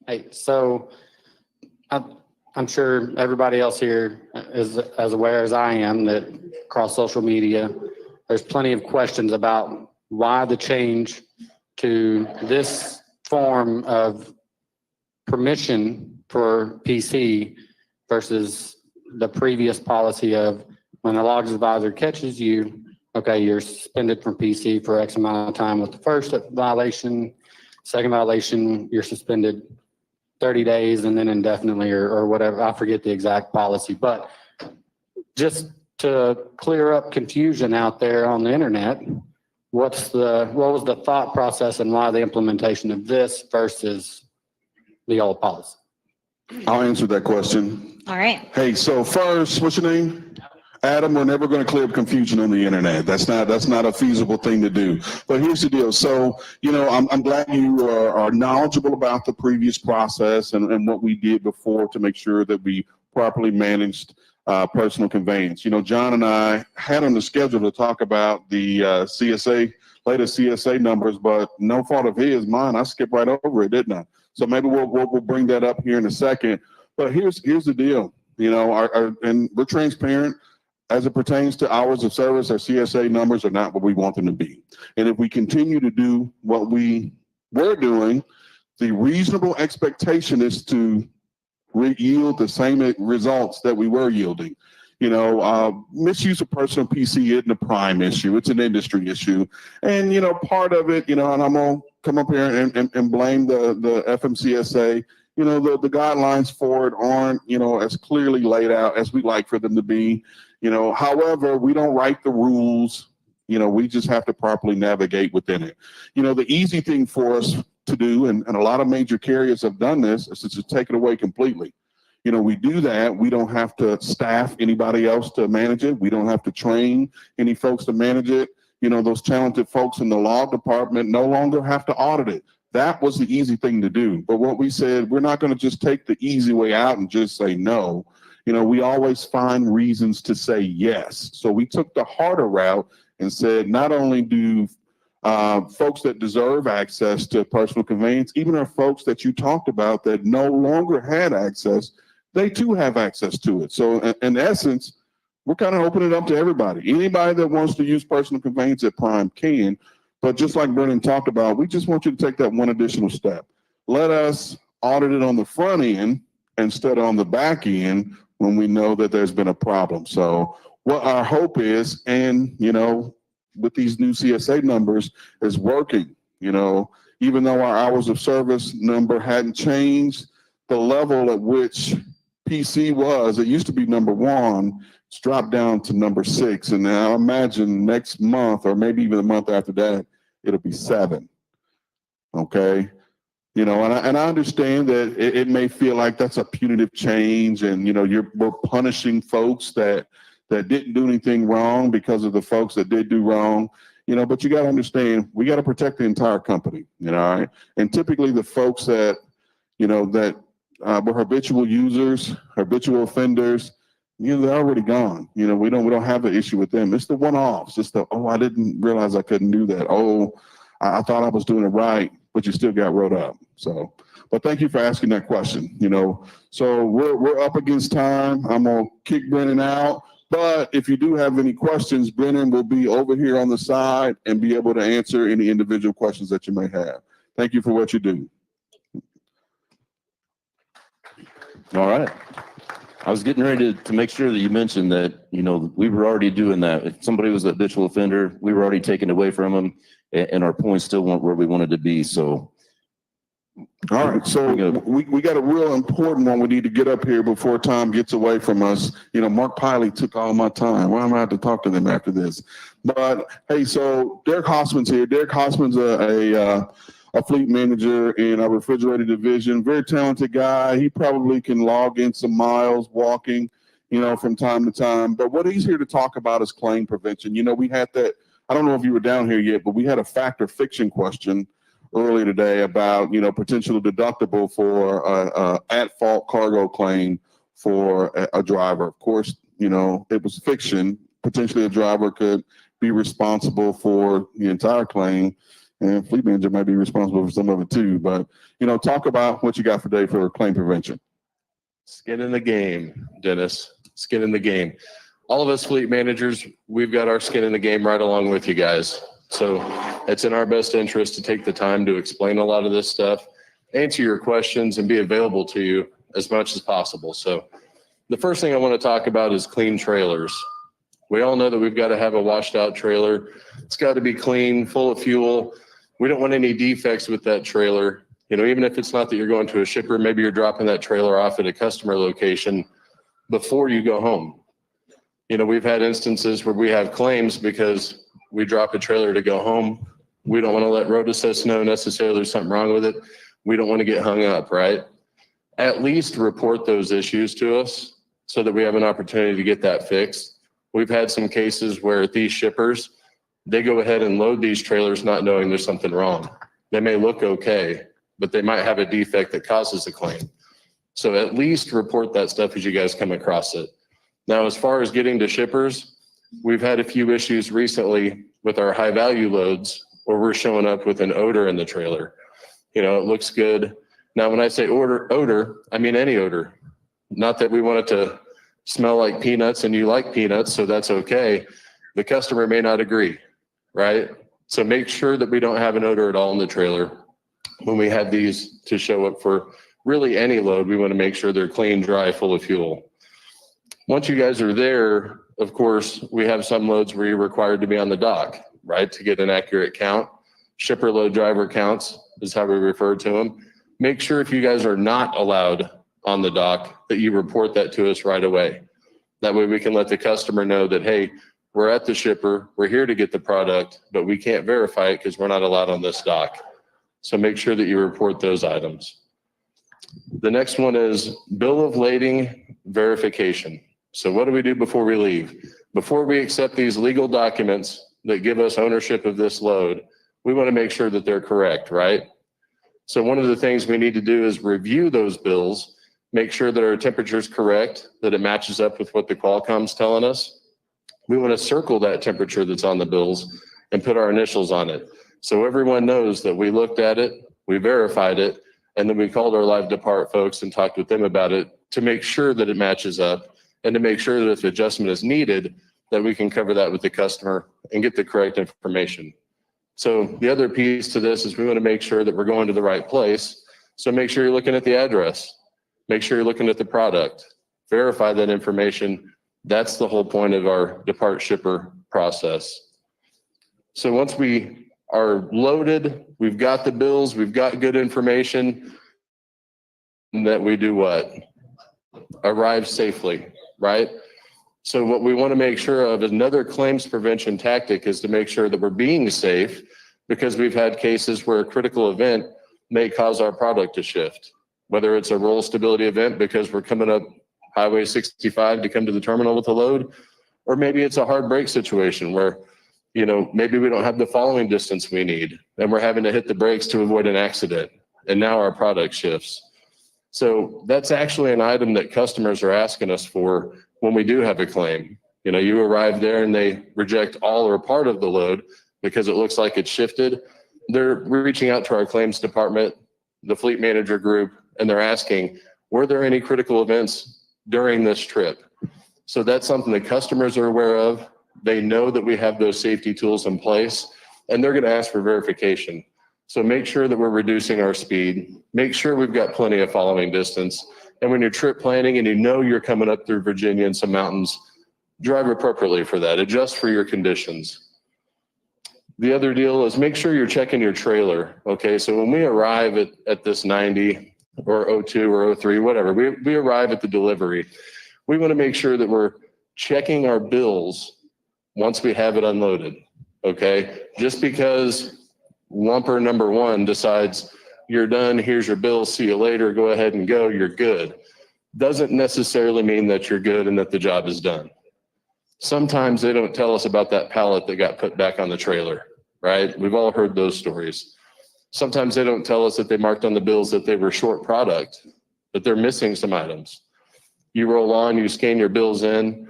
Hey, so I'm sure everybody else here is as aware as I am that across social media, there's plenty of questions about why the change to this form of permission for PC versus the previous policy of when the logs advisor catches you, okay, you're suspended from PC for X amount of time with the first violation, Second violation, you're suspended 30 days and then indefinitely or whatever. I forget the exact policy, but just to clear up confusion out there on the internet, what was the thought process and why the implementation of this versus the old policy? I'll answer that question. All right. Hey, so first, what's your name? Adam, we're never going to clear up confusion on the internet. That's not a feasible thing to do. But here's the deal. So, I'm glad you are knowledgeable about the previous process and what we did before to make sure that we properly managed personal conveyance. John and I had on the schedule to talk about the latest CSA numbers, but no fault of mine. I skipped right over it, didn't I? So maybe we'll bring that up here in a second. But here's the deal. And we're transparent. As it pertains to hours of service, our CSA numbers are not what we want them to be. And if we continue to do what we were doing, the reasonable expectation is to yield the same results that we were yielding. Misuse of personal PC isn't a prime issue. It's an industry issue. And, part of it, and I'm going to come up here and blame the FMCSA. The guidelines for it aren't, as clearly laid out as we'd like for them to be. However, we don't write the rules. We just have to properly navigate within it. The easy thing for us to do, and a lot of major carriers have done this, is to just take it away completely. We do that. We don't have to staff anybody else to manage it. We don't have to train any folks to manage it. Those talented folks in the law department no longer have to audit it. That was the easy thing to do. But what we said, we're not going to just take the easy way out and just say no. We always find reasons to say yes. So we took the harder route and said, not only do folks that deserve access to personal conveyance, even our folks that you talked about that no longer had access, they too have access to it. So in essence, we're kind of opening it up to everybody. Anybody that wants to use personal conveyance at Prime can, but just like Brennan talked about, we just want you to take that one additional step. Let us audit it on the front end instead of on the back end when we know that there's been a problem. So what our hope is, and with these new CSA numbers, is working. Even though our hours of service number hadn't changed, the level at which PC was, it used to be number 1, it's dropped down to number 6. And now I imagine next month, or maybe even the month after that, it'll be 7. Okay. And I understand that it may feel like that's a punitive change, and we're punishing folks that didn't do anything wrong because of the folks that did do wrong. But you got to understand, we got to protect the entire company. All right. And typically the folks that that were habitual users, habitual offenders, they're already gone. We don't have an issue with them. It's the one-offs. It's I didn't realize I couldn't do that. I thought I was doing it right, but you still got wrote up. So, but thank you for asking that question. So we're up against time. I'm gonna kick Brennan out, but if you do have any questions, Brennan will be over here on the side and be able to answer any individual questions that you may have. Thank you for what you do. All right. I was getting ready to make sure that you mentioned that, we were already doing that. If somebody was a habitual offender, we were already taking away from them, and our points still weren't where we wanted to be. So, all right. So we got a real important one we need to get up here before time gets away from us. Mark Piley took all my time. Well, I'm going to have to talk to them after this. But hey, so Derek Hossman's here. Derek Hossman's a fleet manager in our refrigerated division. Very talented guy. He probably can log in some miles walking, from time to time. But what he's here to talk about is claim prevention. We had that, I don't know if you were down here yet, but we had a fact or fiction question earlier today about, potential deductible for at-fault cargo claim for a driver. Of course, it was fiction. Potentially a driver could be responsible for the entire claim, and fleet manager might be responsible for some of it too. But, talk about what you got for today for claim prevention. Skin in the game, Dennis. Skin in the game. All of us fleet managers, we've got our skin in the game right along with you guys. So it's in our best interest to take the time to explain a lot of this stuff, answer your questions, and be available to you as much as possible. So the first thing I want to talk about is clean trailers. We all know that we've got to have a washed out trailer. It's got to be clean, full of fuel. We don't want any defects with that trailer. You know, even if it's not that you're going to a shipper, maybe you're dropping that trailer off at a customer location before you go home. You know, we've had instances where we have claims because we drop a trailer to go home. We don't want to let road assist know necessarily there's something wrong with it. We don't want to get hung up, right? At least report those issues to us so that we have an opportunity to get that fixed. We've had some cases where these shippers, they go ahead and load these trailers not knowing there's something wrong. They may look okay, but they might have a defect that causes a claim. So at least report that stuff as you guys come across it. Now, as far as getting to shippers, we've had a few issues recently with our high value loads where we're showing up with an odor in the trailer. You know, it looks good. Now, when I say odor, I mean any odor. Not that we want it to smell like peanuts and you like peanuts, so that's okay. The customer may not agree, right? So make sure that we don't have an odor at all in the trailer. When we have these to show up for really any load, we want to make sure they're clean, dry, full of fuel. Once you guys are there, of course, we have some loads where you're required to be on the dock, right, to get an accurate count. Shipper load driver counts is how we refer to them. Make sure if you guys are not allowed on the dock that you report that to us right away. That way we can let the customer know that, hey, we're at the shipper, we're here to get the product, but we can't verify it because we're not allowed on this dock. So make sure that you report those items. The next one is bill of lading verification. So what do we do before we leave? Before we accept these legal documents that give us ownership of this load, we want to make sure that they're correct, right? So one of the things we need to do is review those bills, make sure that our temperature is correct, that it matches up with what the Qualcomm's telling us. We want to circle that temperature that's on the bills and put our initials on it. So everyone knows that we looked at it, we verified it, and then we called our live depart folks and talked with them about it to make sure that it matches up and to make sure that if adjustment is needed, that we can cover that with the customer and get the correct information. So the other piece to this is we want to make sure that we're going to the right place. So make sure you're looking at the address, make sure you're looking at the product, verify that information. That's the whole point of our depart shipper process. So once we are loaded, we've got the bills, we've got good information, and that we do what? Arrive safely, right? So what we want to make sure of is another claims prevention tactic is to make sure that we're being safe, because we've had cases where a critical event may cause our product to shift, whether it's a roll stability event because we're coming up Highway 65 to come to the terminal with a load, or maybe it's a hard brake situation where, you know, maybe we don't have the following distance we need and we're having to hit the brakes to avoid an accident, and now our product shifts. So that's actually an item that customers are asking us for when we do have a claim. You know, you arrive there and they reject all or part of the load because it looks like it's shifted. They're reaching out to our claims department, the fleet manager group, and they're asking, were there any critical events during this trip? So that's something that customers are aware of. They know that we have those safety tools in place, and they're going to ask for verification. So make sure that we're reducing our speed. Make sure we've got plenty of following distance. And when you're trip planning and you know you're coming up through Virginia and some mountains, drive appropriately for that. Adjust for your conditions. The other deal is make sure you're checking your trailer. Okay, so when we arrive at this 90 or 02 or 03, whatever, we arrive at the delivery. We want to make sure that we're checking our bills once we have it unloaded. Okay, just because lumper number one decides you're done, here's your bill, see you later, go ahead and go, you're good, doesn't necessarily mean that you're good and that the job is done. Sometimes they don't tell us about that pallet that got put back on the trailer, right? We've all heard those stories. Sometimes they don't tell us that they marked on the bills that they were short product, that they're missing some items. You roll on, you scan your bills in.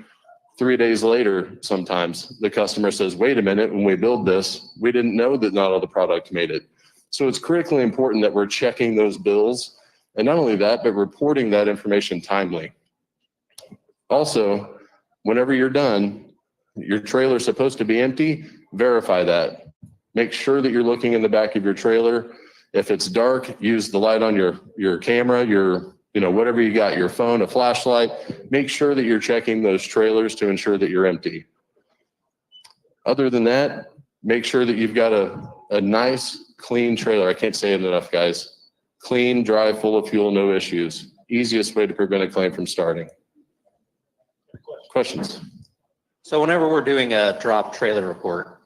3 days later, sometimes the customer says, wait a minute, when we build this, we didn't know that not all the product made it. So it's critically important that we're checking those bills. And not only that, but reporting that information timely. Also, whenever you're done, your trailer is supposed to be empty, verify that. Make sure that you're looking in the back of your trailer. If it's dark, use the light on your camera, whatever you got, your phone, a flashlight. Make sure that you're checking those trailers to ensure that you're empty. Other than that, make sure that you've got a nice, clean trailer. I can't say it enough, guys. Clean, dry, full of fuel, no issues. Easiest way to prevent a claim from starting. Questions? So whenever we're doing a drop trailer report,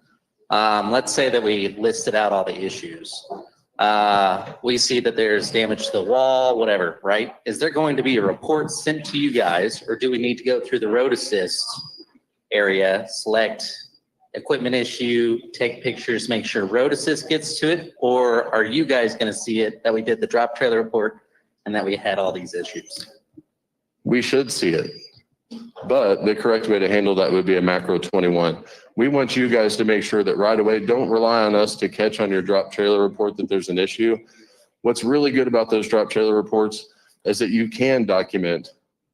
let's say that we listed out all the issues. We see that there's damage to the wall, whatever, right? Is there going to be a report sent to you guys, or do we need to go through the road assist area, select equipment issue, take pictures, make sure road assist gets to it? Or are you guys going to see it that we did the drop trailer report and that we had all these issues? We should see it. But the correct way to handle that would be a macro 21. We want you guys to make sure that right away, don't rely on us to catch on your drop trailer report that there's an issue. What's really good about those drop trailer reports is that you can document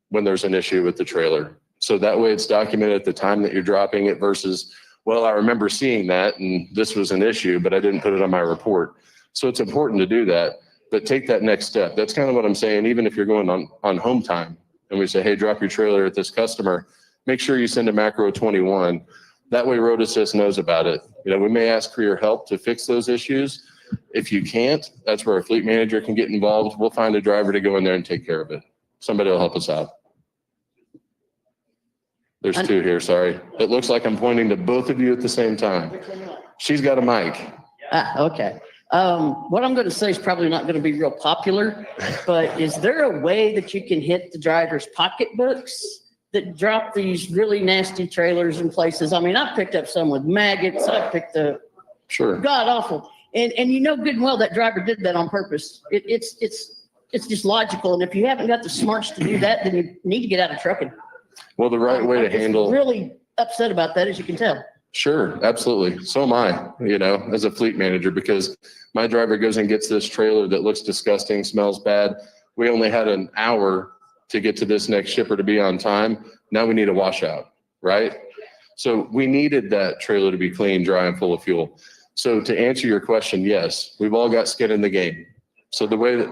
when there's an issue with the trailer. So that way it's documented at the time that you're dropping it versus, well, I remember seeing that and this was an issue, but I didn't put it on my report. So it's important to do that, but take that next step. That's kind of what I'm saying. Even if you're going on home time, and we say, hey, drop your trailer at this customer, make sure you send a macro 21. That way Road Assist knows about it. You know, we may ask for your help to fix those issues. If you can't, that's where a fleet manager can get involved. We'll find a driver to go in there and take care of it. Somebody will help us out. There's two here, sorry. It looks like I'm pointing to both of you at the same time. She's got a mic. Okay. What I'm going to say is probably not going to be real popular, but is there a way that you can hit the driver's pocketbooks that drop these really nasty trailers in places? I mean, I've picked up some with maggots. I've picked up Sure. God awful. And you know good and well that driver did that on purpose. It's just logical. And if you haven't got the smarts to do that, then you need to get out of trucking. Well, the right way to I'm just handle. really upset about that, as you can tell. Sure, absolutely. So am I, you know, as a fleet manager, because my driver goes and gets this trailer that looks disgusting, smells bad. We only had an hour to get to this next shipper to be on time. Now we need a washout, right? So we needed that trailer to be clean, dry, and full of fuel. So to answer your question, yes, we've all got skin in the game. So the way that,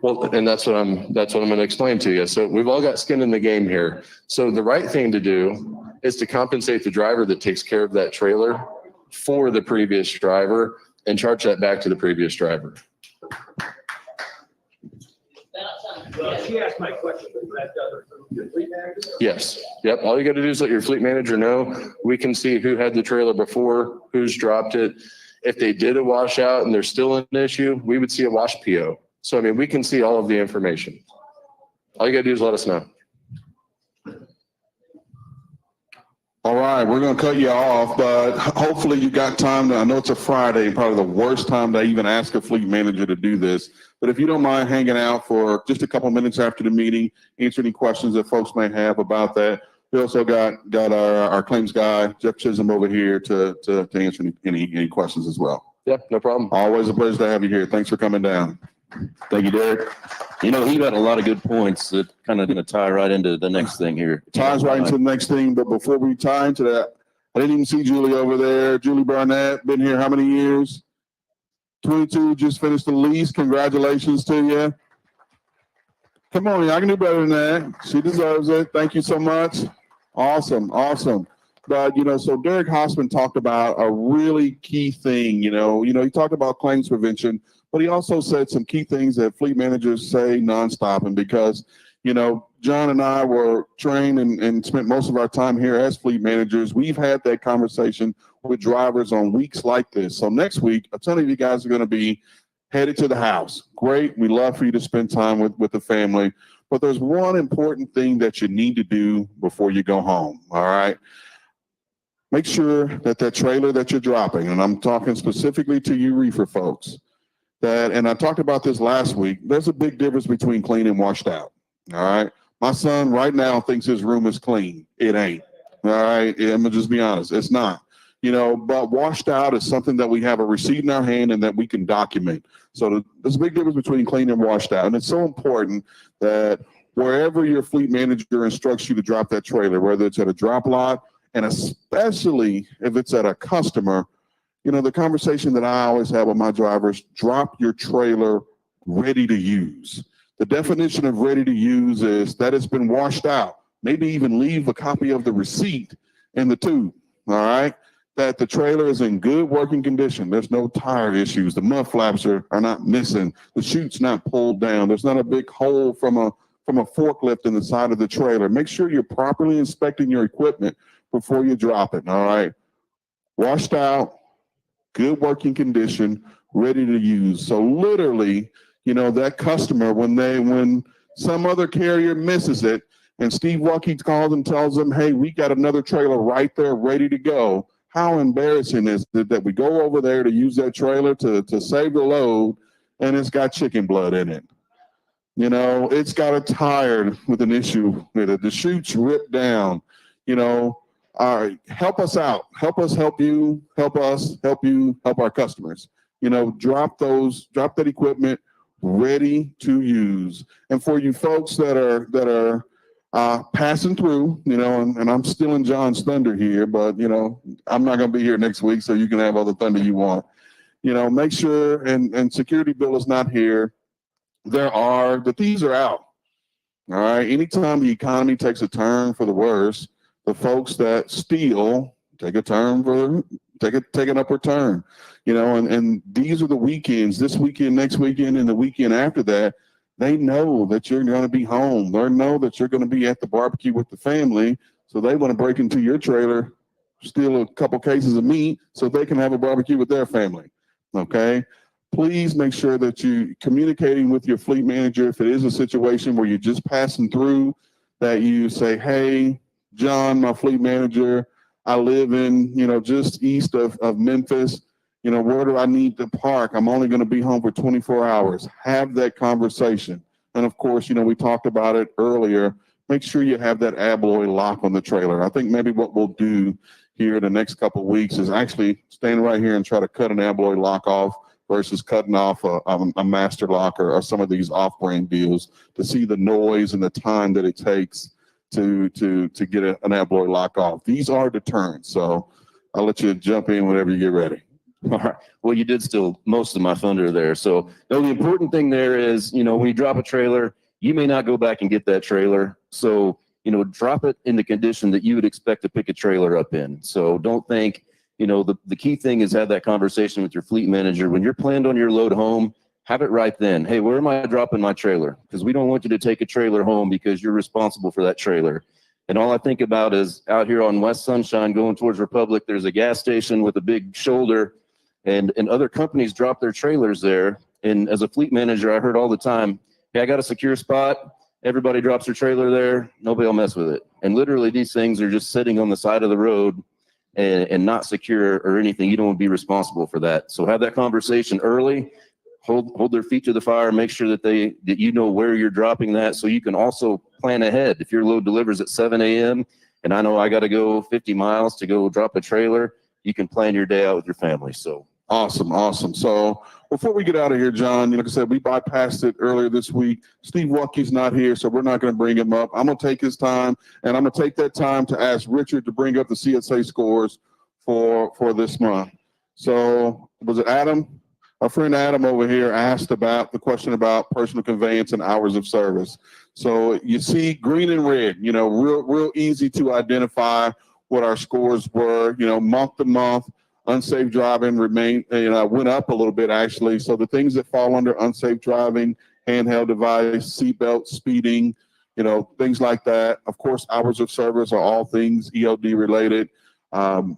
well, and that's what I'm going to explain to you. So we've all got skin in the game here. So the right thing to do is to compensate the driver that takes care of that trailer for the previous driver and charge that back to the previous driver. She asked my question. Yes. Yep. All you got to do is let your fleet manager know. We can see who had the trailer before, who's dropped it. If they did a washout and there's still an issue, we would see a wash PO. So, I mean, we can see all of the information. All you got to do is let us know. All right, we're going to cut you off, but hopefully you got time to, I know it's a Friday, probably the worst time to even ask a fleet manager to do this. But if you don't mind hanging out for just a couple minutes after the meeting, answer any questions that folks may have about that. We also got our claims guy, Jeff Chisholm, over here to answer any questions as well. Yep, no problem. Always a pleasure to have you here. Thanks for coming down. Thank you, Derek. You know, he got a lot of good points that kind of going to tie right into the next thing here. Ties right into the next thing, but before we tie into that, I didn't even see Julie over there. Julie Barnett, been here how many years? 22, just finished the lease. Congratulations to you. Come on, I can do better than that. She deserves it. Thank you so much. Awesome, awesome. But, you know, so Derek Hossman talked about a really key thing, you know, he talked about claims prevention, but he also said some key things that fleet managers say nonstop. And because, you know, John and I were trained and spent most of our time here as fleet managers, we've had that conversation with drivers on weeks like this. So next week, a ton of you guys are going to be headed to the house. Great. We love for you to spend time with the family. But there's one important thing that you need to do before you go home. All right. Make sure that trailer that you're dropping, and I'm talking specifically to you reefer folks, and I talked about this last week, there's a big difference between clean and washed out. All right. My son right now thinks his room is clean. It ain't. All right. I'm gonna just be honest. It's not. You know, but washed out is something that we have a receipt in our hand and that we can document. So there's a big difference between clean and washed out. And it's so important that wherever your fleet manager instructs you to drop that trailer, whether it's at a drop lot, and especially if it's at a customer, you know, the conversation that I always have with my drivers, drop your trailer ready to use. The definition of ready to use is that it's been washed out. Maybe even leave a copy of the receipt in the tube, all right? that the trailer is in good working condition. There's no tire issues. The mud flaps are not missing. The chute's not pulled down. There's not a big hole from a forklift in the side of the trailer. Make sure you're properly inspecting your equipment before you drop it. All right. Washed out, good working condition, ready to use. So literally, that customer, when some other carrier misses it and Steve Waukee calls and tells them, hey, we got another trailer right there ready to go. How embarrassing is it that we go over there to use that trailer to save the load and it's got chicken blood in it? It's got a tire with an issue with it. The chute's ripped down. All right, help us out. Help us help you. Help us help you help our customers. Drop that equipment ready to use. And for you folks that are passing through, and I'm stealing John's thunder here, but I'm not going to be here next week, so you can have all the thunder you want. Make sure, and Security Bill is not here. The thieves are out. All right. Anytime the economy takes a turn for the worse, the folks that steal take an upward turn. And these are the weekends, this weekend, next weekend, and the weekend after that. They know that you're going to be home. They know that you're going to be at the barbecue with the family. So they want to break into your trailer, steal a couple cases of meat so they can have a barbecue with their family. Okay. Please make sure that you're communicating with your fleet manager. If it is a situation where you're just passing through, that you say, hey, John, my fleet manager, I live in, just east of Memphis. Where do I need to park? I'm only going to be home for 24 hours. Have that conversation. And of course, we talked about it earlier. Make sure you have that Abloy lock on the trailer. I think maybe what we'll do here in the next couple of weeks is actually stand right here and try to cut an Abloy lock off versus cutting off a master lock or some of these off-brand deals to see the noise and the time that it takes to get an Abloy lock off. These are deterrents, so I'll let you jump in whenever you get ready. All right. Well, you did steal most of my thunder there. So no, the important thing there is, when you drop a trailer, you may not go back and get that trailer. So, drop it in the condition that you would expect to pick a trailer up in. So don't think, the key thing is have that conversation with your fleet manager. When you're planned on your load home, have it right then. Hey, where am I dropping my trailer? Because we don't want you to take a trailer home because you're responsible for that trailer. And all I think about is out here on West Sunshine going towards Republic, there's a gas station with a big shoulder and other companies drop their trailers there. And as a fleet manager, I heard all the time, hey, I got a secure spot. Everybody drops their trailer there. Nobody will mess with it. And literally these things are just sitting on the side of the road and not secure or anything. You don't want to be responsible for that. So have that conversation early. Hold their feet to the fire. Make sure that where you're dropping that, so you can also plan ahead. If your load delivers at 7 a.m. and I know I got to go 50 miles to go drop a trailer, you can plan your day out with your family. So awesome. So before we get out of here, John, like I said, we bypassed it earlier this week. Steve Waukie's not here, so we're not going to bring him up. I'm going to take his time, and I'm going to take that time to ask Richard to bring up the CSA scores for this month. So was it Adam? Our friend Adam over here asked about the question about personal conveyance and hours of service. So you see green and red, real easy to identify what our scores were, month to month. Unsafe driving went up a little bit actually. So the things that fall under unsafe driving, handheld device, seatbelt, speeding, things like that. Of course, hours of service are all things ELD related.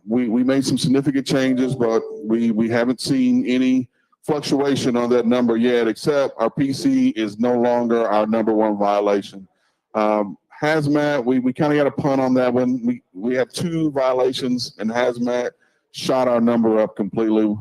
We made some significant changes, but we haven't seen any fluctuation on that number yet, except our PC is no longer our number one violation. Hazmat, we kind of got a punt on that one. We have 2 violations, and hazmat shot our number up completely.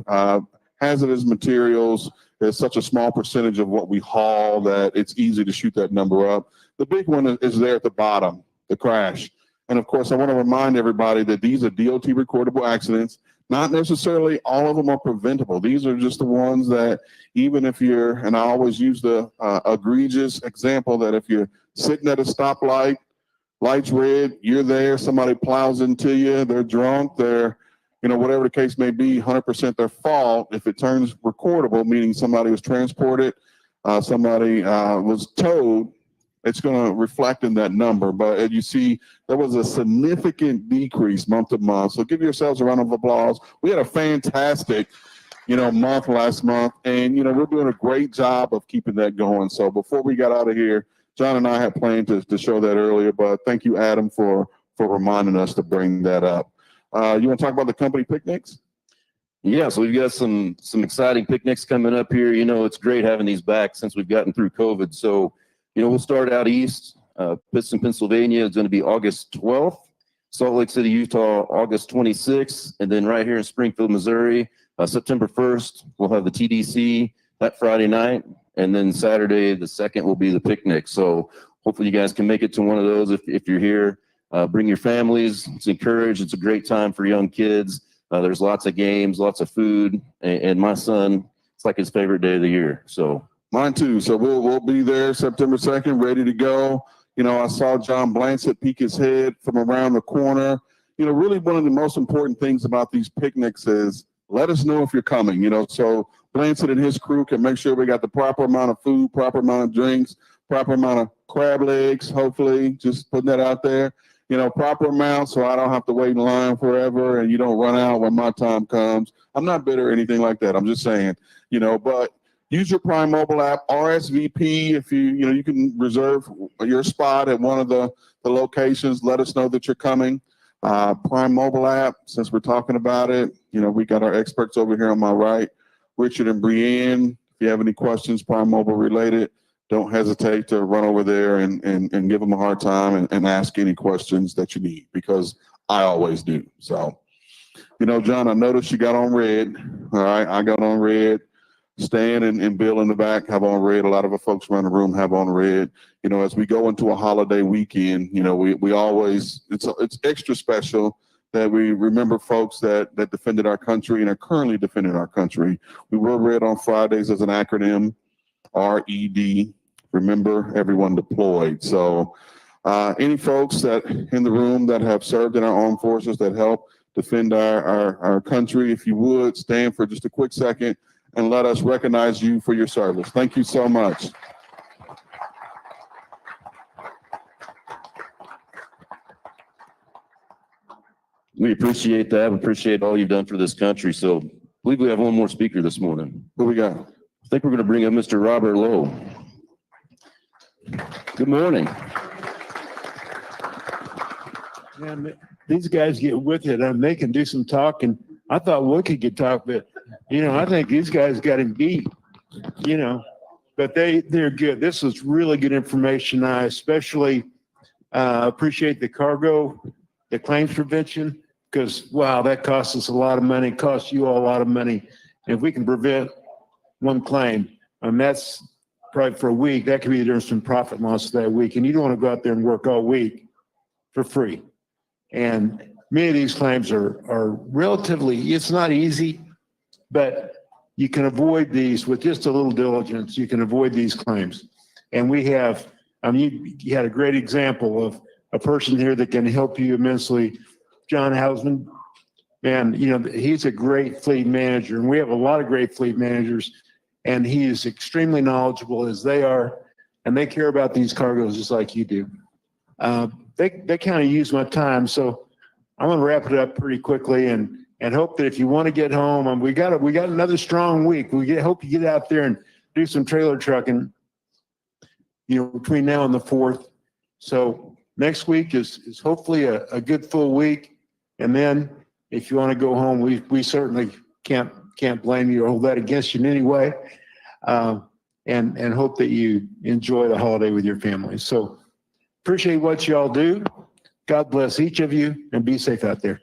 Hazardous materials is such a small percentage of what we haul that it's easy to shoot that number up. The big one is there at the bottom, the crash. And of course, I want to remind everybody that these are DOT recordable accidents. Not necessarily all of them are preventable. These are just the ones that even if and I always use the egregious example that if you're sitting at a stoplight, light's red, you're there, somebody plows into you, they're drunk, they're, whatever the case may be, 100% their fault. If it turns recordable, meaning somebody was transported, somebody was towed, it's going to reflect in that number. But you see, there was a significant decrease month to month. So give yourselves a round of applause. We had a fantastic, month last month, and, we're doing a great job of keeping that going. So before we got out of here, John and I had planned to show that earlier, but thank you, Adam, for reminding us to bring that up. You want to talk about the company picnics? Yeah, so we've got some exciting picnics coming up here. It's great having these back since we've gotten through COVID. So, we'll start out east. Pittston, Pennsylvania is going to be August 12th. Salt Lake City, Utah, August 26th. And then right here in Springfield, Missouri, September 1st, we'll have the TDC that Friday night. And then Saturday, the 2nd, will be the picnic. So hopefully you guys can make it to one of those if you're here. Bring your families. It's encouraged. It's a great time for young kids. There's lots of games, lots of food. And my son, it's like his favorite day of the year. So mine too. So we'll be there September 2nd, ready to go. I saw John Blanchett peek his head from around the corner. Really one of the most important things about these picnics is let us know if you're coming, so Blanchett and his crew can make sure we got the proper amount of food, proper amount of drinks, proper amount of crab legs, hopefully, just putting that out there, proper amount so I don't have to wait in line forever and you don't run out when my time comes. I'm not bitter or anything like that. I'm just saying, but use your Prime mobile app, RSVP. If you can reserve your spot at one of the locations. Let us know that you're coming. Prime mobile app, since we're talking about it, we got our experts over here on my right, Richard and Brianne. If you have any questions, Prime Mobile related, don't hesitate to run over there and give them a hard time and ask any questions that you need, because I always do. So, John, I noticed you got on red. All right, I got on red. Stan and Bill in the back have on red. A lot of the folks around the room have on red. As we go into a holiday weekend, we always, it's extra special that we remember folks that defended our country and are currently defending our country. We wear red on Fridays as an acronym, RED, remember everyone deployed. So any folks that in the room that have served in our armed forces that help defend our country, if you would stand for just a quick second and let us recognize you for your service. Thank you so much. we appreciate that. We appreciate all you've done for this country. So I believe we have one more speaker this morning. Who we got? I think we're going to bring up Mr. Robert Lowe. Good morning. Man, these guys get with it and they can do some talking. I thought Wookie could talk, but I think these guys got him beat, but they're good. This was really good information. I especially appreciate the cargo, the claims prevention, because wow, that costs us a lot of money, costs you all a lot of money. And if we can prevent one claim, and that's probably for a week, that could be the difference in profit and loss that week. And you don't want to go out there and work all week for free. And many of these claims are relatively, it's not easy, but you can avoid these with just a little diligence. You can avoid these claims. And we have, you had a great example of a person here that can help you immensely. John Hausman, man, he's a great fleet manager, and we have a lot of great fleet managers, and he is extremely knowledgeable as they are, and they care about these cargoes just like you do. They kind of use my time, so I'm going to wrap it up pretty quickly and hope that if you want to get home, we got another strong week. Hope you get out there and do some trailer trucking, between now and the 4th. So next week is hopefully a good full week. And then if you want to go home, we certainly can't blame you or hold that against you in any way. And hope that you enjoy the holiday with your family. So appreciate what you all do. God bless each of you and be safe out there.